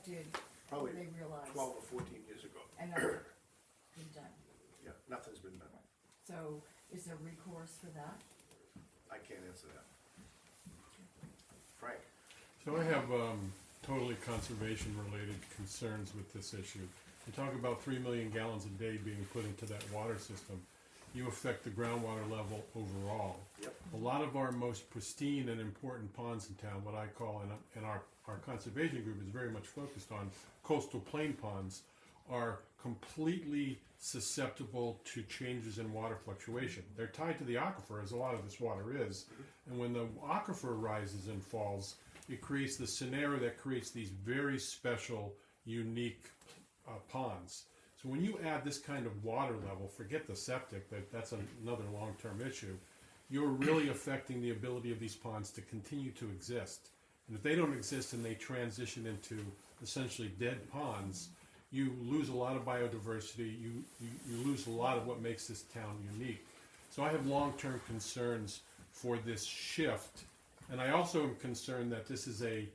did Probably they realize? 12 or 14 years ago. And nothing been done. Yeah, nothing's been done. So is there recourse for that? I can't answer that. Frank? So I have totally conservation-related concerns with this issue. You talk about 3 million gallons a day being put into that water system. You affect the groundwater level overall. Yep. A lot of our most pristine and important ponds in town, what I call, and our conservation group is very much focused on coastal plain ponds, are completely susceptible to changes in water fluctuation. They're tied to the aquifer, as a lot of this water is, and when the aquifer rises and falls, it creates the scenario that creates these very special, unique ponds. So when you add this kind of water level, forget the septic, that's another long-term issue, you're really affecting the ability of these ponds to continue to exist. And if they don't exist and they transition into essentially dead ponds, you lose a lot of biodiversity, you lose a lot of what makes this town unique. So I have long-term concerns for this shift, and I also am concerned that this is a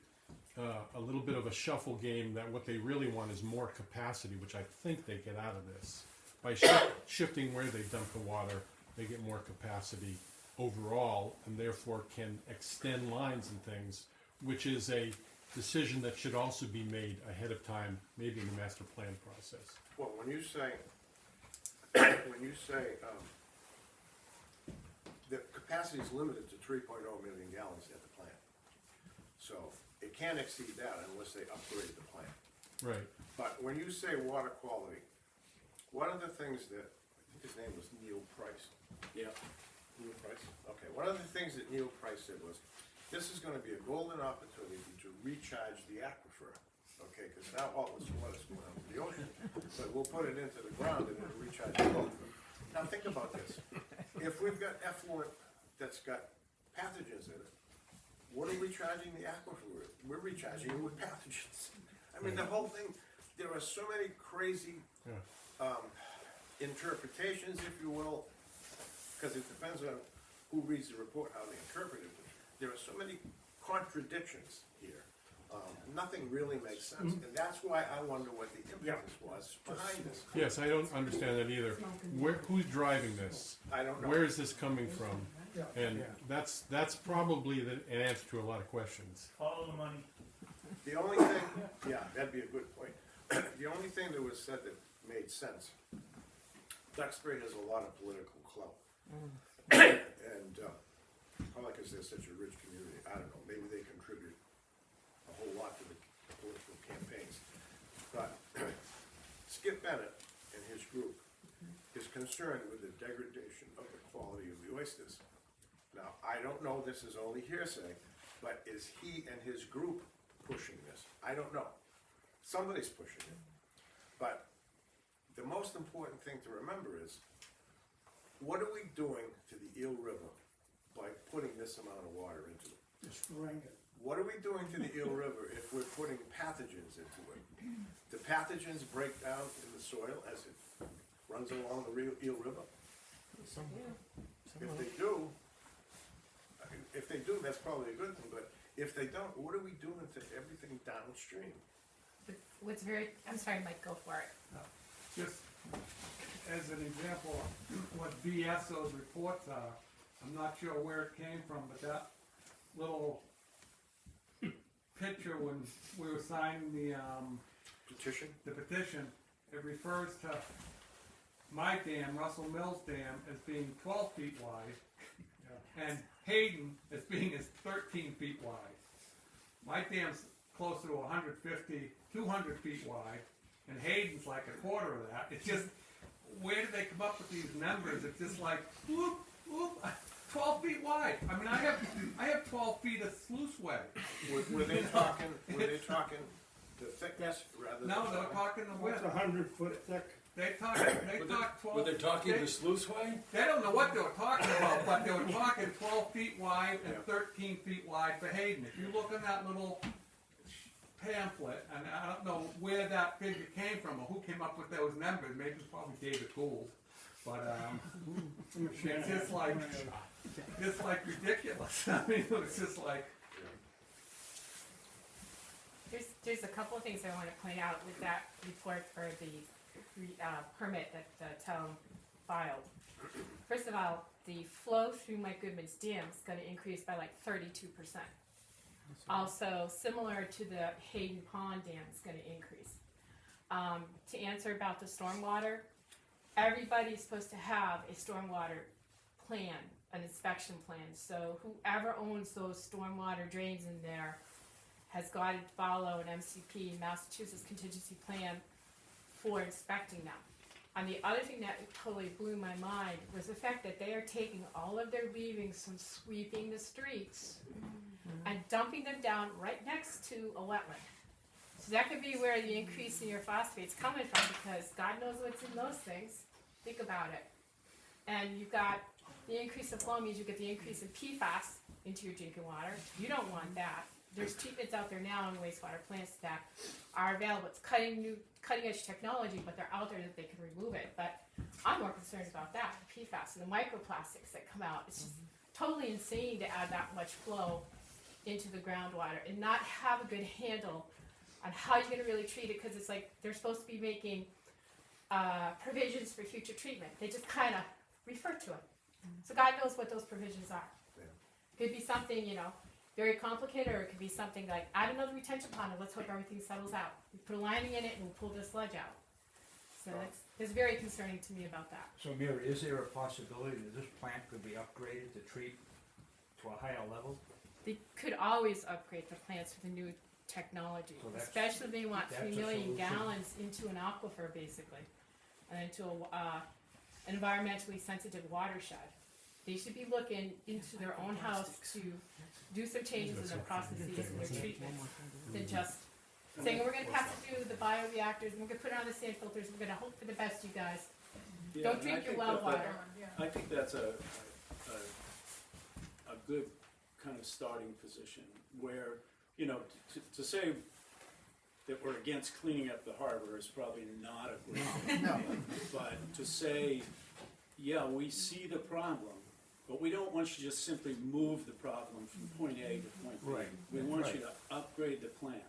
little bit of a shuffle game, that what they really want is more capacity, which I think they get out of this. By shifting where they dump the water, they get more capacity overall, and therefore can extend lines and things, which is a decision that should also be made ahead of time, maybe in the master plan process. Well, when you say, the capacity is limited to 3.0 million gallons at the plant. So it can't exceed that unless they upgrade the plant. Right. But when you say water quality, one of the things that, I think his name was Neil Price. Yeah. Neil Price? Okay, one of the things that Neil Price said was, this is gonna be a golden opportunity to recharge the aquifer, okay, because now all this water's going out to the ocean, but we'll put it into the ground and it'll recharge the aquifer. Now think about this, if we've got effluent that's got pathogens in it, what are we charging the aquifer with? We're recharging it with pathogens. I mean, the whole thing, there are so many crazy interpretations, if you will, because it depends on who reads the report, how they interpret it. There are so many contradictions here. Nothing really makes sense, and that's why I wonder what the impetus was behind this. Yes, I don't understand that either. Who's driving this? I don't know. Where is this coming from? Yeah. And that's probably an answer to a lot of questions. Follow the money. The only thing, yeah, that'd be a good point. The only thing that was said that made sense, Duxbury has a lot of political clout. And probably because they're such a rich community, I don't know, maybe they contribute a whole lot to the political campaigns. But Skip Bennett and his group is concerned with the degradation of the quality of the oysters. Now, I don't know, this is only hearsay, but is he and his group pushing this? I don't know. Somebody's pushing it. But the most important thing to remember is, what are we doing to the Eel River by putting this amount of water into it? Destroying it. What are we doing to the Eel River if we're putting pathogens into it? The pathogens break down in the soil as it runs along the Eel River? If they do, that's probably a good thing, but if they don't, what are we doing to everything downstream? What's very, I'm sorry, Mike, go for it. Just as an example, what BS those reports are, I'm not sure where it came from, but that little picture when we were signing the Petition? petition, it refers to my dam, Russell Mills Dam, as being 12 feet wide, and Hayden as being 13 feet wide. My dam's closer to 150, 200 feet wide, and Hayden's like a quarter of that. It's just, where did they come up with these numbers? It's just like, whoop, whoop, 12 feet wide. I mean, I have 12 feet of sluice way. Were they talking the thickness rather than? No, they're talking the What's width. 100-foot thick? They talk 12. Were they talking they- the sluice way? They don't know what they were talking about, but they were talking 12 feet wide and 13 feet wide for Hayden. If you look in that little pamphlet, and I don't know where that figure came from or who came up with those numbers, maybe it's probably David Gould, but it's just like ridiculous. I mean, it's just like, There's a couple of things I wanna point out with that report for the, permit that the town filed. First of all, the flow through Mike Goodman's dam is gonna increase by like 32%. Also, similar to the Hayden Pond Dam, is gonna increase. To answer about the stormwater, everybody's supposed to have a stormwater plan, an inspection plan. So whoever owns those stormwater drains in there has got to follow an MCP, Massachusetts Contingency Plan, for inspecting them. And the other thing that totally blew my mind was the fact that they are taking all of their leavings from sweeping the streets and dumping them down right next to a wetland. So that could be where the increase in your phosphate's coming from, because God knows what's in those things. Think about it. And you've got the increase of flow means you get the increase in PFAS into your drinking water. You don't want that. There's treatments out there now in wastewater plants that are available. It's cutting edge technology, but they're out there that they can remove it. But I'm more concerned about that, the PFAS and the microplastics that come out. It's just totally insane to add that much flow into the groundwater and not have a good handle on how you're gonna really treat it, because it's like they're supposed to be making provisions for future treatment. They just kind of refer to it. So God knows what those provisions are. Yeah. Could be something, very complicated, or it could be something like, add another retention pond and let's hope everything settles out. We put a lining in it and we'll pull the sludge out. So it's very concerning to me about that. So Mary, is there a possibility that this plant could be upgraded to treat to a higher level? They could always upgrade the plants with a new technology, So that's- especially if they want that's 3 a million solution. gallons into an aquifer, basically, and into an environmentally sensitive watershed. They should be looking into their own house to do some changes in their processes and their treatments than just saying, we're gonna pass it through the bioreactors, and we're gonna put it on the sand filters, we're gonna hope for the best, you guys. Yeah, Don't and drink I your think well that- water. I think that's a good kind of starting position, where, to say that we're against cleaning up the harbor is probably not a great idea. But to say, yeah, we see the problem, but we don't want you to just simply move the problem from point A to point B. Right. We want you Right. to upgrade the plant,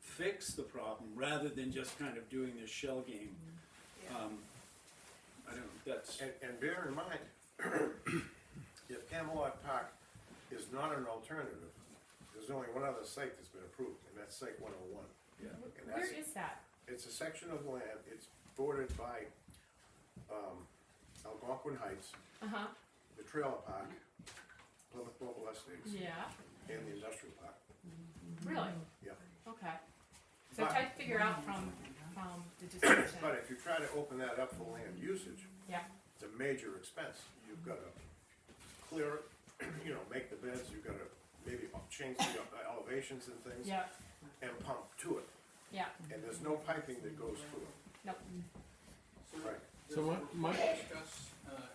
fix the problem, rather than just kind of doing this shell game. I don't know, that's. And bear in mind, if Camelot Park is not an alternative, there's only one other site that's been approved, and that's Site 101. Yeah. And Where that's, is that? it's a section of land, it's bordered by, Algonquin Heights, Uh-huh, the trailer park, Plymouth Mobile Estates, yeah, and the industrial park. really? Yeah. Okay. So I But- tried to figure out from the description. But if you try to open that up for land usage, Yeah, it's a major expense. You've gotta clear it, make the beds, you've gotta maybe change the elevations and things, yeah, and pump to it. yeah, And there's no piping that goes through it. nope. Right. So my Discuss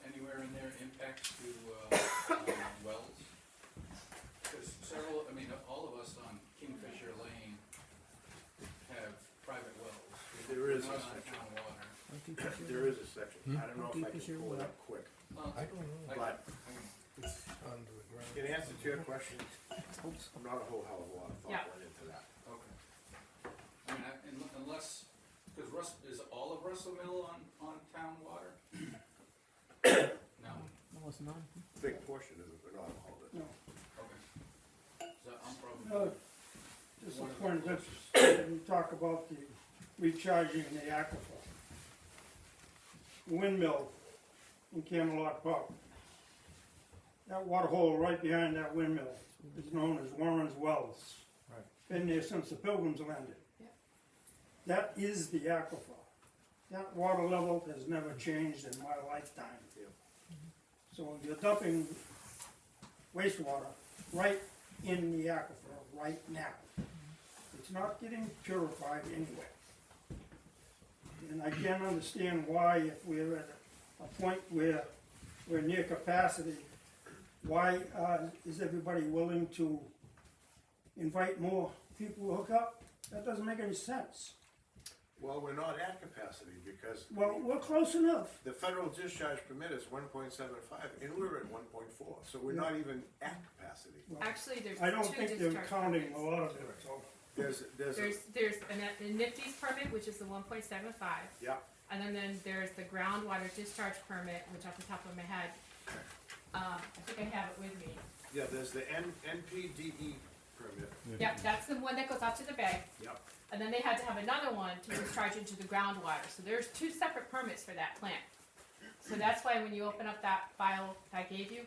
anywhere in there impacts to wells? Because all of us on Kingfisher Lane have private wells. There is We're a not on section. town water. There is a section. I don't know if I can pull it up quick. Well, I don't know, But it's under the ground. in answer to your question, not a whole hell of a lot of Yeah. thought went into that. Okay. Unless, because is all of Russell Mill on town water? No, Big portion of it, but not all of it. No, okay. So I'm probably. just a point of interest, we talk about the recharging the aquifer. Windmill in Camelot Park. That water hole right behind that windmill is known as Warren's Wells. Right. Been there since the Pilgrims landed. Yeah. That is the aquifer. That water level has never changed in my lifetime. Yeah. So you're dumping wastewater right in the aquifer right now. It's not getting purified anyway. And I can't understand why, if we're at a point where we're near capacity, why is everybody willing to invite more people to hook up? That doesn't make any sense. Well, we're not at capacity because Well, we're close enough. the federal discharge permit is 1.75 and we're at 1.4, so we're not even at capacity. Actually, there's I don't two think they're discharge counting permits. a lot of it, so. There's There's a NIFTY's permit, which is the 1.75. yeah, And then there's the groundwater discharge permit, which off the top of my head, I think I have it with me. yeah, there's the NPDE permit, Yep, that's the one that goes out to the bay. yep. And then they had to have another one to discharge into the groundwater. So there's two separate permits for that plant. So that's why when you open up that file I gave you,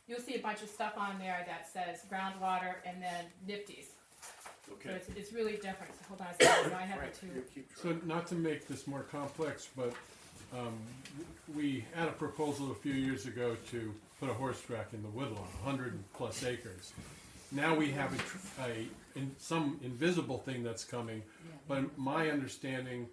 you'll see a bunch of stuff on there that says groundwater and then NIFTY's. So Okay. it's really different. So hold on a second, I have Frank, it too. you keep So trying. not to make this more complex, but we had a proposal a few years ago to put a horse track in the woodlawn, 100+ acres. Now we have some invisible thing that's coming, but my understanding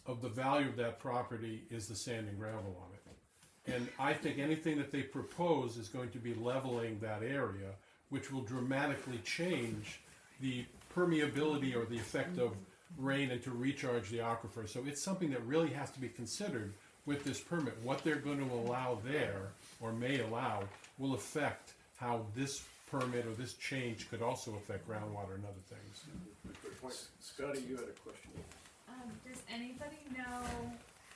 of the value of that property is the sand and gravel on it. And I think anything that they propose is going to be leveling that area, which will dramatically change the permeability or the effect of rain and to recharge the aquifer. So it's something that really has to be considered with this permit. What they're going to allow there, or may allow, will affect how this permit or this change could also affect groundwater and other things. Good point. Scotty, you had a question. Does anybody know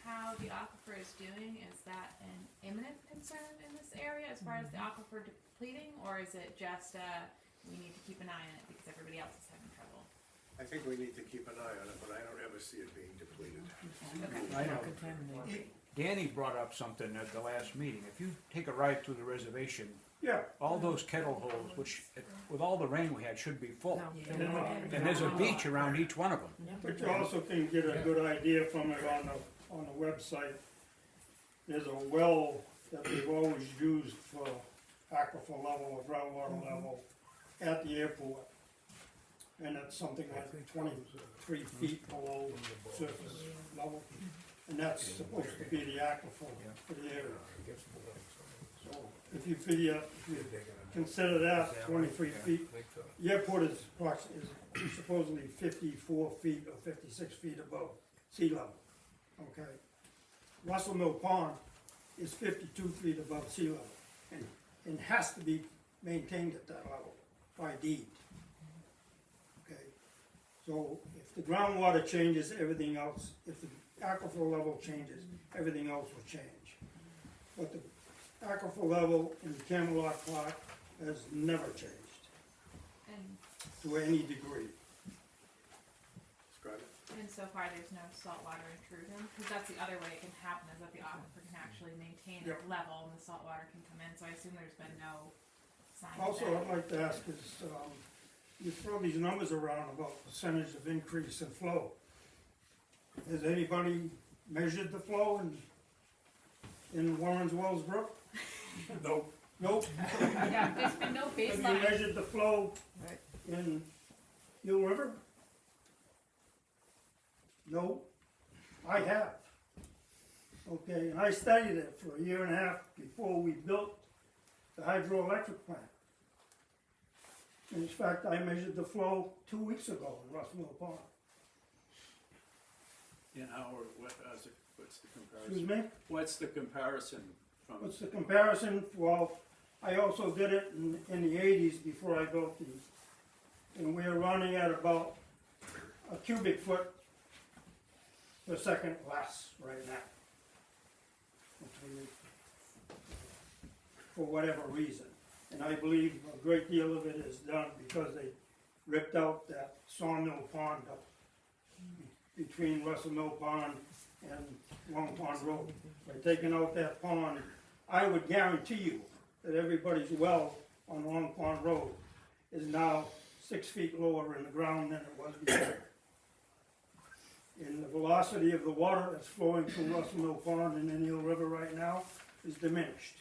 how the aquifer is doing? Is that an imminent concern in this area as far as the aquifer depleting, or is it just we need to keep an eye on it because everybody else is having trouble? I think we need to keep an eye on it, but I don't ever see it being depleted. I know. Danny brought up something at the last meeting. If you take a ride through the reservation, Yeah, all those kettle holes, which with all the rain we had, should be full. and And there's a beach around each one of them. but you also can get a good idea from it on the website. There's a well that they've always used for aquifer level or groundwater level at the airport. And it's something like 23 feet below surface level. And that's supposed to be the aquifer for the area. So if you consider that 23 feet, the airport is supposedly 54 feet or 56 feet above sea level, okay? Russell Mill Pond is 52 feet above sea level, and has to be maintained at that level by deed. Okay, so if the groundwater changes, everything else, if the aquifer level changes, everything else will change. But the aquifer level in Camelot Park has never changed And to any degree. Scotty? and so far there's no saltwater intrusion, because that's the other way it can happen, is that the aquifer can actually maintain a Yep. level and the saltwater can come in, so I assume there's been no sign of Also, that. I'd like to ask is, you throw these numbers around about percentage of increase in flow. Has anybody measured the flow in Warren's Wells Brook? Nope. Nope. Yeah, there's been no Have you baseline. measured the flow in Eel River? No, I have. Okay, and I studied it for a year and a half before we built the hydroelectric plant. In fact, I measured the flow 2 weeks ago in Russell Mill Pond. You know, or what's the comparison? Excuse me? What's the comparison from? What's the comparison? Well, I also did it in the 80s before I built these. And we're running at about a cubic foot per second less right now. For whatever reason. And I believe a great deal of it is done because they ripped out that sawmill pond up between Russell Mill Pond and Long Pond Road. By taking out that pond, I would guarantee you that everybody's well on Long Pond Road is now 6 feet lower in the ground than it was before. And the velocity of the water that's flowing through Russell Mill Pond and in Eel River right now is diminished.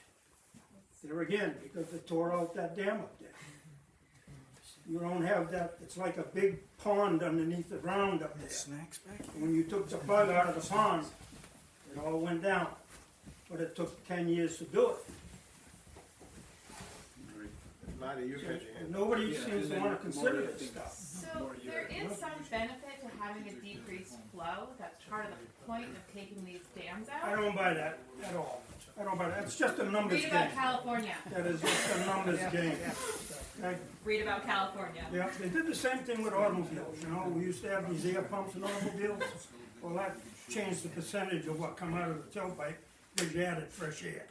There again, because they tore out that dam up there. You don't have that, it's like a big pond underneath the ground up there. Snacks back? And when you took the plug out of the pond, it all went down. But it took 10 years to do it. Marty, you had your hand. Nobody Yeah, seems and to then wanna consider Maureen, I this think stuff. So More you- there is some benefit to having a decreased flow, that's part of the point of taking these dams I out. don't buy that at all. I don't buy that. It's just a numbers Read about game. California. That is just a numbers game. okay? Read about California. Yeah, they did the same thing with automobiles, you know, we used to have these air pumps in automobiles. Well, that changed the percentage of what come out of the tailpipe, because you added fresh air.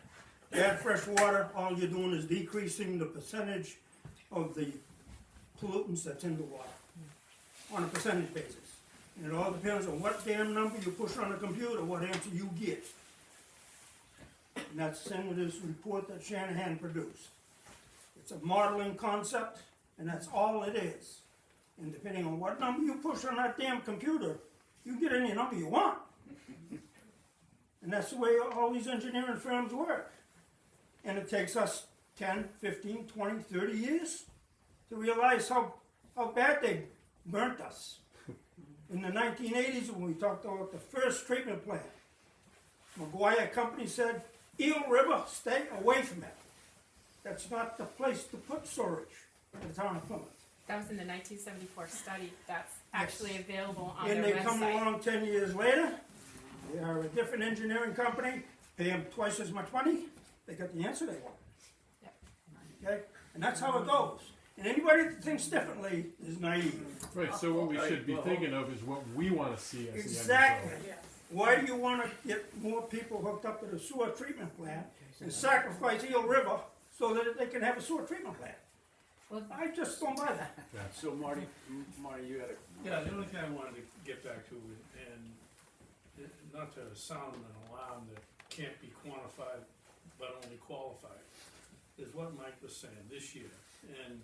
You add fresh water, all you're doing is decreasing the percentage of the pollutants that's in the water, on a percentage basis. And it all depends on what damn number you push on the computer, what answer you get. And that's the same with this report that Shanahan produced. It's a modeling concept, and that's all it is. And depending on what number you push on that damn computer, you get any number you want. And that's the way all these engineering firms work. And it takes us 10, 15, 20, 30 years to realize how bad they burnt us. In the 1980s, when we talked about the first treatment plant, McGuire Company said, Eel River, stay away from it. That's not the place to put storage in the town of Plymouth. That was in the 1974 study. That's actually available on And their they come website. along 10 years later, they are a different engineering company, pay them twice as much money, they got the answer they want. Yep. Okay, and that's how it goes. And anybody that thinks differently is naive. Right, so what we should be thinking of is what we wanna see as the end Exactly. result. Why do you wanna get more people hooked up to the sewer treatment plant and sacrifice Eel River so that they can have a sewer treatment plant? Well, I just don't buy that. So Marty, you had a, Yeah, the only thing I wanted to get back to, and not to sound an alarm that can't be quantified but only qualified, is what Mike was saying this year. And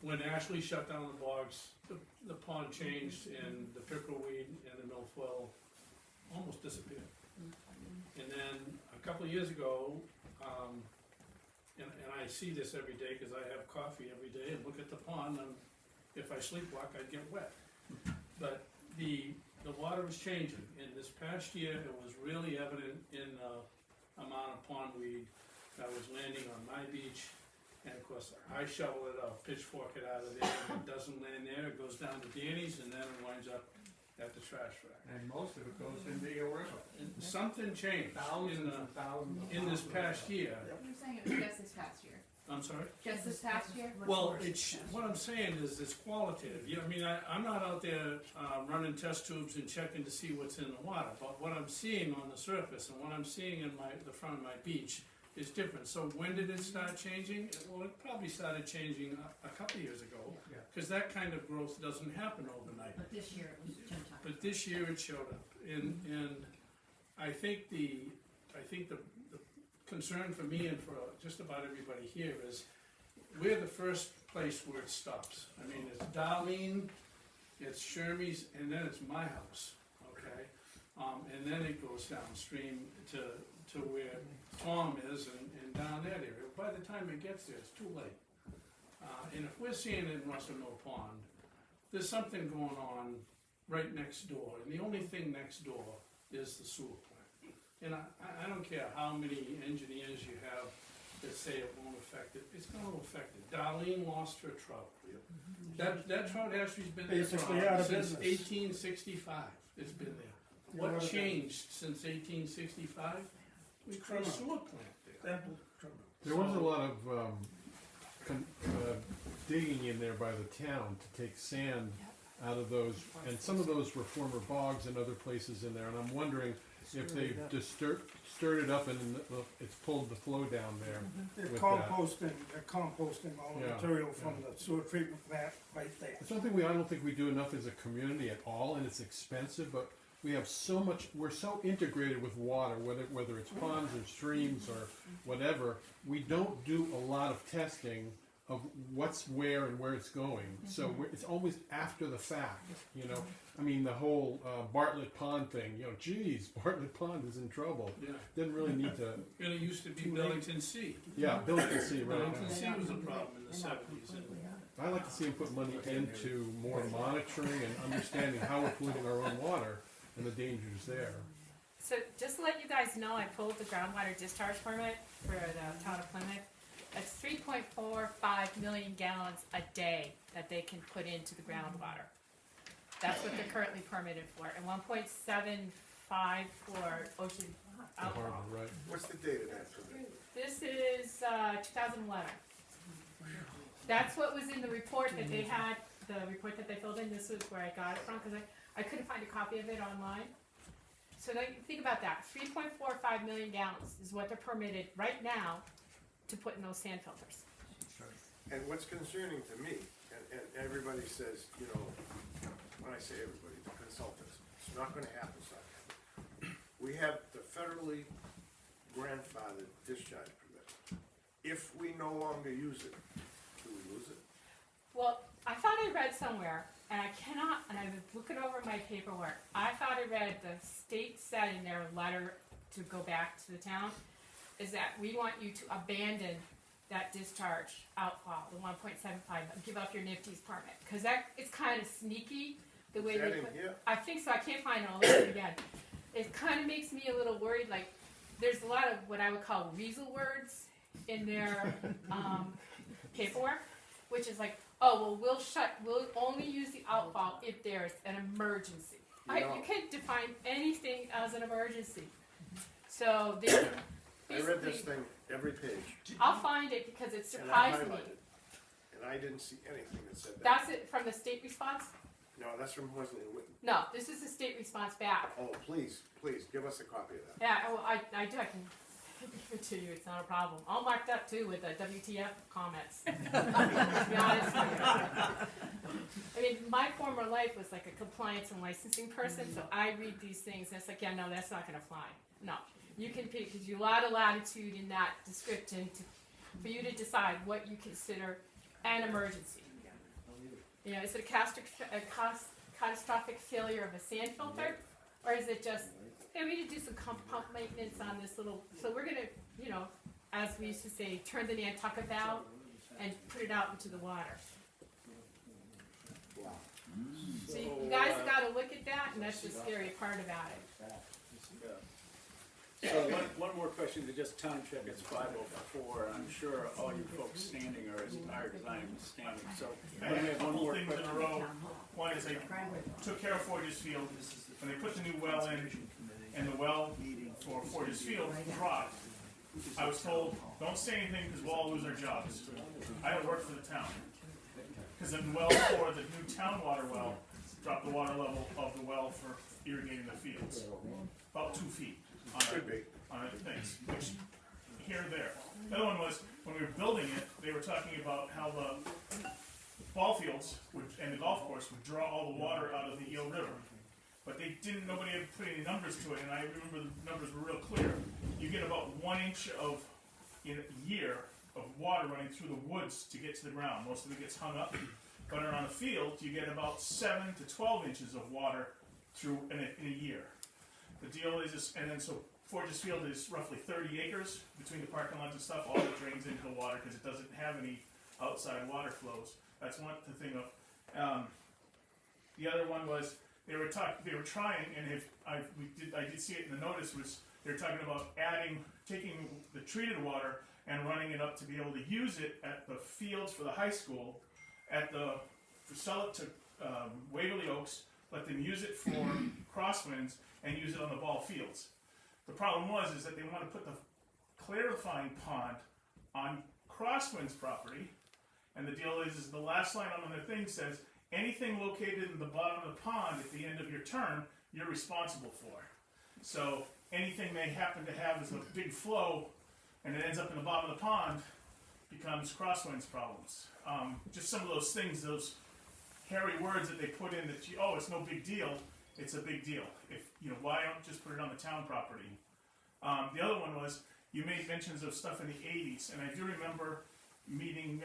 when Ashley shut down the bogs, the pond changed and the pickleweed and the milfoil almost disappeared. And then a couple of years ago, and I see this every day because I have coffee every day and look at the pond, and if I sleepwalk, I'd get wet. But the water was changing, and this past year, it was really evident in the amount of pondweed that was landing on my beach. And of course, I shovel it out, pitchfork it out of there, and it doesn't land there, it goes down to Danny's, and then it winds up at the trash rack. And most of it goes into Eel River. And something changed Thousands and thousands of in this pounds. past year. You're saying it was just this past year? I'm sorry? Just this past year? Well, what I'm saying is it's qualitative. I mean, I'm not out there running test tubes and checking to see what's in the water, but what I'm seeing on the surface and what I'm seeing in the front of my beach is different. So when did it start changing? Well, it probably started changing a couple of years ago, Yeah. because that kind of growth doesn't happen overnight. But this year it was 10 times. But this year it showed up, and I think the concern for me and for just about everybody here is we're the first place where it stops. I mean, it's Darlene, it's Shermie's, and then it's my house, okay? And then it goes downstream to where Tom is and down that area. By the time it gets there, it's too late. And if we're seeing it in Russell Mill Pond, there's something going on right next door, and the only thing next door is the sewer plant. And I don't care how many engineers you have that say it won't affect it, it's gonna affect it. Darlene lost her trout. That trout hatchery's been there Basically out of since business. 1865, it's been there. Yeah, What out of changed since 1865? We put a sewer plant there. There was a lot of digging in there by the town to take sand out of those, and some of those were former bogs and other places in there, and I'm wondering if they've just stirred it up and it's pulled the flow down there. They're with composting all the Yeah, material from the sewer treatment plant right there. It's something I don't think we do enough as a community at all, and it's expensive, but we have so much, we're so integrated with water, whether it's ponds or streams or whatever, we don't do a lot of testing of what's where and where it's going. So it's always after the fact, you know. I mean, the whole Bartlett Pond thing, you know, geez, Bartlett Pond is in trouble. Yeah. Didn't really need to, And it used to be Billington Sea. yeah, Billington Sea, right. Billington Sea was a problem in the 70s. I like to see them put money into more monitoring and understanding how we're polluting our own water and the dangers there. So just to let you guys know, I pulled the groundwater discharge permit for the town of Plymouth. That's 3.45 million gallons a day that they can put into the groundwater. That's what they're currently permitted for, and 1.75 for ocean The outfall. harbor, right. What's the date of that permit? This is 2011. That's what was in the report that they had, the report that they filled in, this is where I got it from, cause I couldn't find a copy of it online. So now you think about that, 3.45 million gallons is what they're permitted right now to put in those sand filters. And what's concerning to me, and everybody says, you know, when I say everybody, the consultants, it's not gonna happen, it's not gonna happen. We have the federally grandfathered discharge permit. If we no longer use it, do we lose it? Well, I thought I read somewhere, and I cannot, and I was looking over my paperwork, I thought I read the state said in their letter to go back to the town, is that we want you to abandon that discharge outfall, the 1.75, give up your NIFTY's permit, cause that, it's kinda sneaky, the way Is they that in put. here? I think so, I can't find it, I'll look at it again. It kinda makes me a little worried, like, there's a lot of what I would call weasel words in their, paperwork, which is like, oh, well, we'll only use the outfall if there's an emergency. You can't define anything as an emergency. So there's I read this basically, thing every page, I'll find it because it and I surprised me. highlighted, and I didn't see anything that said that. That's it from the state response? No, that's from Wesley and Whitney. No, this is the state response back. Oh, please, give us a copy of that. Yeah, well, I do, I can give it to you, it's not a problem. All marked up too with the WTF comments, to be honest with you. I mean, my former life was like a compliance and licensing person, so I read these things and it's like, yeah, no, that's not gonna fly. No, you can pick, because you a lot of latitude in that description for you to decide what you consider an emergency. You know, is it a catastrophic failure of a sand filter? Or is it just, hey, we need to do some pump maintenance on this little, so we're gonna, you know, as we used to say, turn the Nantucket valve and put it out into the water. Wow. So you guys gotta look at that, and that's the scary part about it. So one more question to just time check, it's 5:04, and I'm sure all you folks standing are as tired as I am standing, so. I we had a have one couple more things in a question. row. One is they took care of Forges Field, when they put the new well in, and the well for Forges Field dropped. I was told, don't say anything because we'll all lose our jobs. I don't work for the town. Because the well for the new town water well dropped the water level of the well for irrigating the fields. About 2 feet Could be. on it, things, which, here and there. The other one was, when we were building it, they were talking about how the ball fields and the golf course would draw all the water out of the Eel River. But nobody had put any numbers to it, and I remember the numbers were real clear. You get about 1 inch in a year of water running through the woods to get to the ground. Most of it gets hung up. But on a field, you get about 7 to 12 inches of water through in a year. The deal is, and then so Forges Field is roughly 30 acres between the parking lots and stuff. All it drains into the water because it doesn't have any outside water flows. That's one thing of. The other one was they were trying, and I did see it in the notice, was they were talking about taking the treated water and running it up to be able to use it at the fields for the high school, sell it to Waverly Oaks, let them use it for crosswinds, and use it on the ball fields. The problem is that they want to put the clarifying pond on Crosswinds property, and the deal is the last line on their thing says, anything located in the bottom of the pond at the end of your term, you're responsible for. So anything they happen to have as a big flow, and it ends up in the bottom of the pond, becomes Crosswinds problems. Just some of those things, those hairy words that they put in that, it's no big deal. It's a big deal. Why don't just put it on the town property? The other one was, you made mentions of stuff in the 80s, and I do remember meeting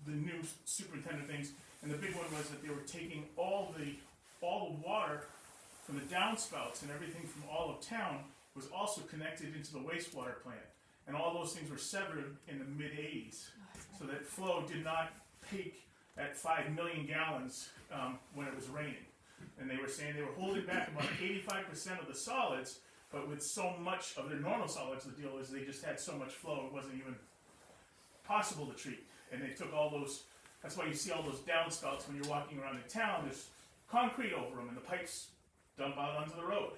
the new superintendent things, and the big one was that they were taking all the water from the downspouts and everything from all of town was also connected into the wastewater plant. And all those things were severed in the mid-80s, so that flow did not peak at 5 million gallons when it was raining. And they were saying they were holding back about 85% of the solids, but with so much of their normal solids, the deal is they just had so much flow, it wasn't even possible to treat. And they took all those, that's why you see all those downspouts when you're walking around in town, there's concrete over them and the pipes dump out onto the road.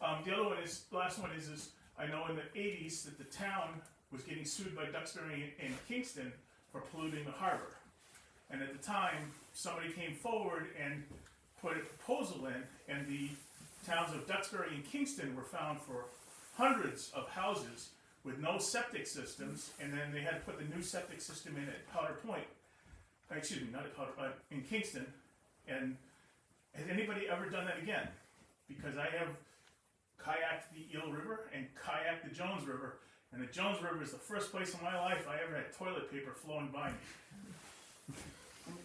The other one is, the last one is I know in the 80s that the town was getting sued by Duxbury and Kingston for polluting the harbor. And at the time, somebody came forward and put a proposal in, and the towns of Duxbury and Kingston were found for hundreds of houses with no septic systems, and then they had to put the new septic system in at Powder Point. Excuse me, not at Powder, in Kingston. And has anybody ever done that again? Because I have kayaked the Eel River and kayaked the Jones River, and the Jones River is the first place in my life I ever had toilet paper flowing by me.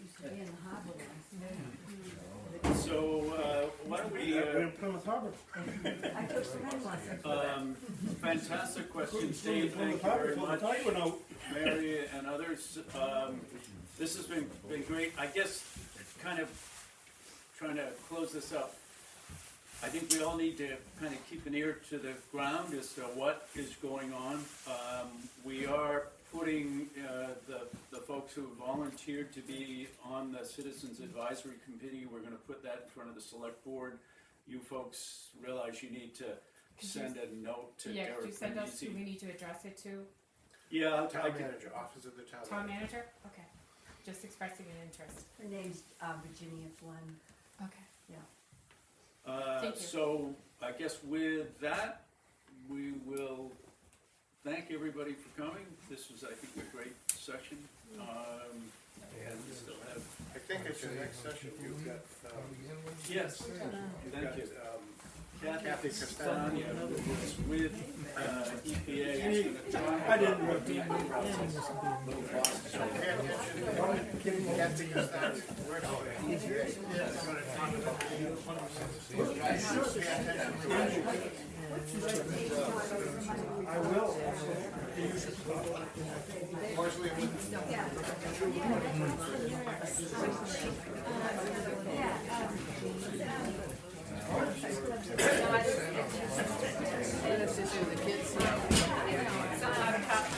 Used to be in the harbor once. So, why don't we, We're in Plymouth Harbor. I took swimming lessons. fantastic questions, Dave, thank you Harbor very till the much. tide went out. Mary and others, this has been great. I guess, kind of trying to close this up, I think we all need to kind of keep an ear to the ground as to what is going on. We are putting the folks who volunteered to be on the Citizens Advisory Committee, we're gonna put that in front of the select board. You folks realize you need to send a note to Yeah, Derek could you send us who Panisi. we need to address it to? Yeah, I Town can, manager, office of the town Town manager. manager? Okay. Just expressing an interest. Her name's Virginia Flynn. Okay. Thank you. so I guess with that, we will thank everybody for coming. This was, I think, a great session. And we still have, I think at your next session, you've got, yes, you've thank got, you. Kathy Kathy Castagna. Castagna was with EPA. Is gonna talk I didn't about work. the MEPA process. So pay attention, Kathy Castagna, where are you? Pay attention. I will. Marjorie, with Yeah.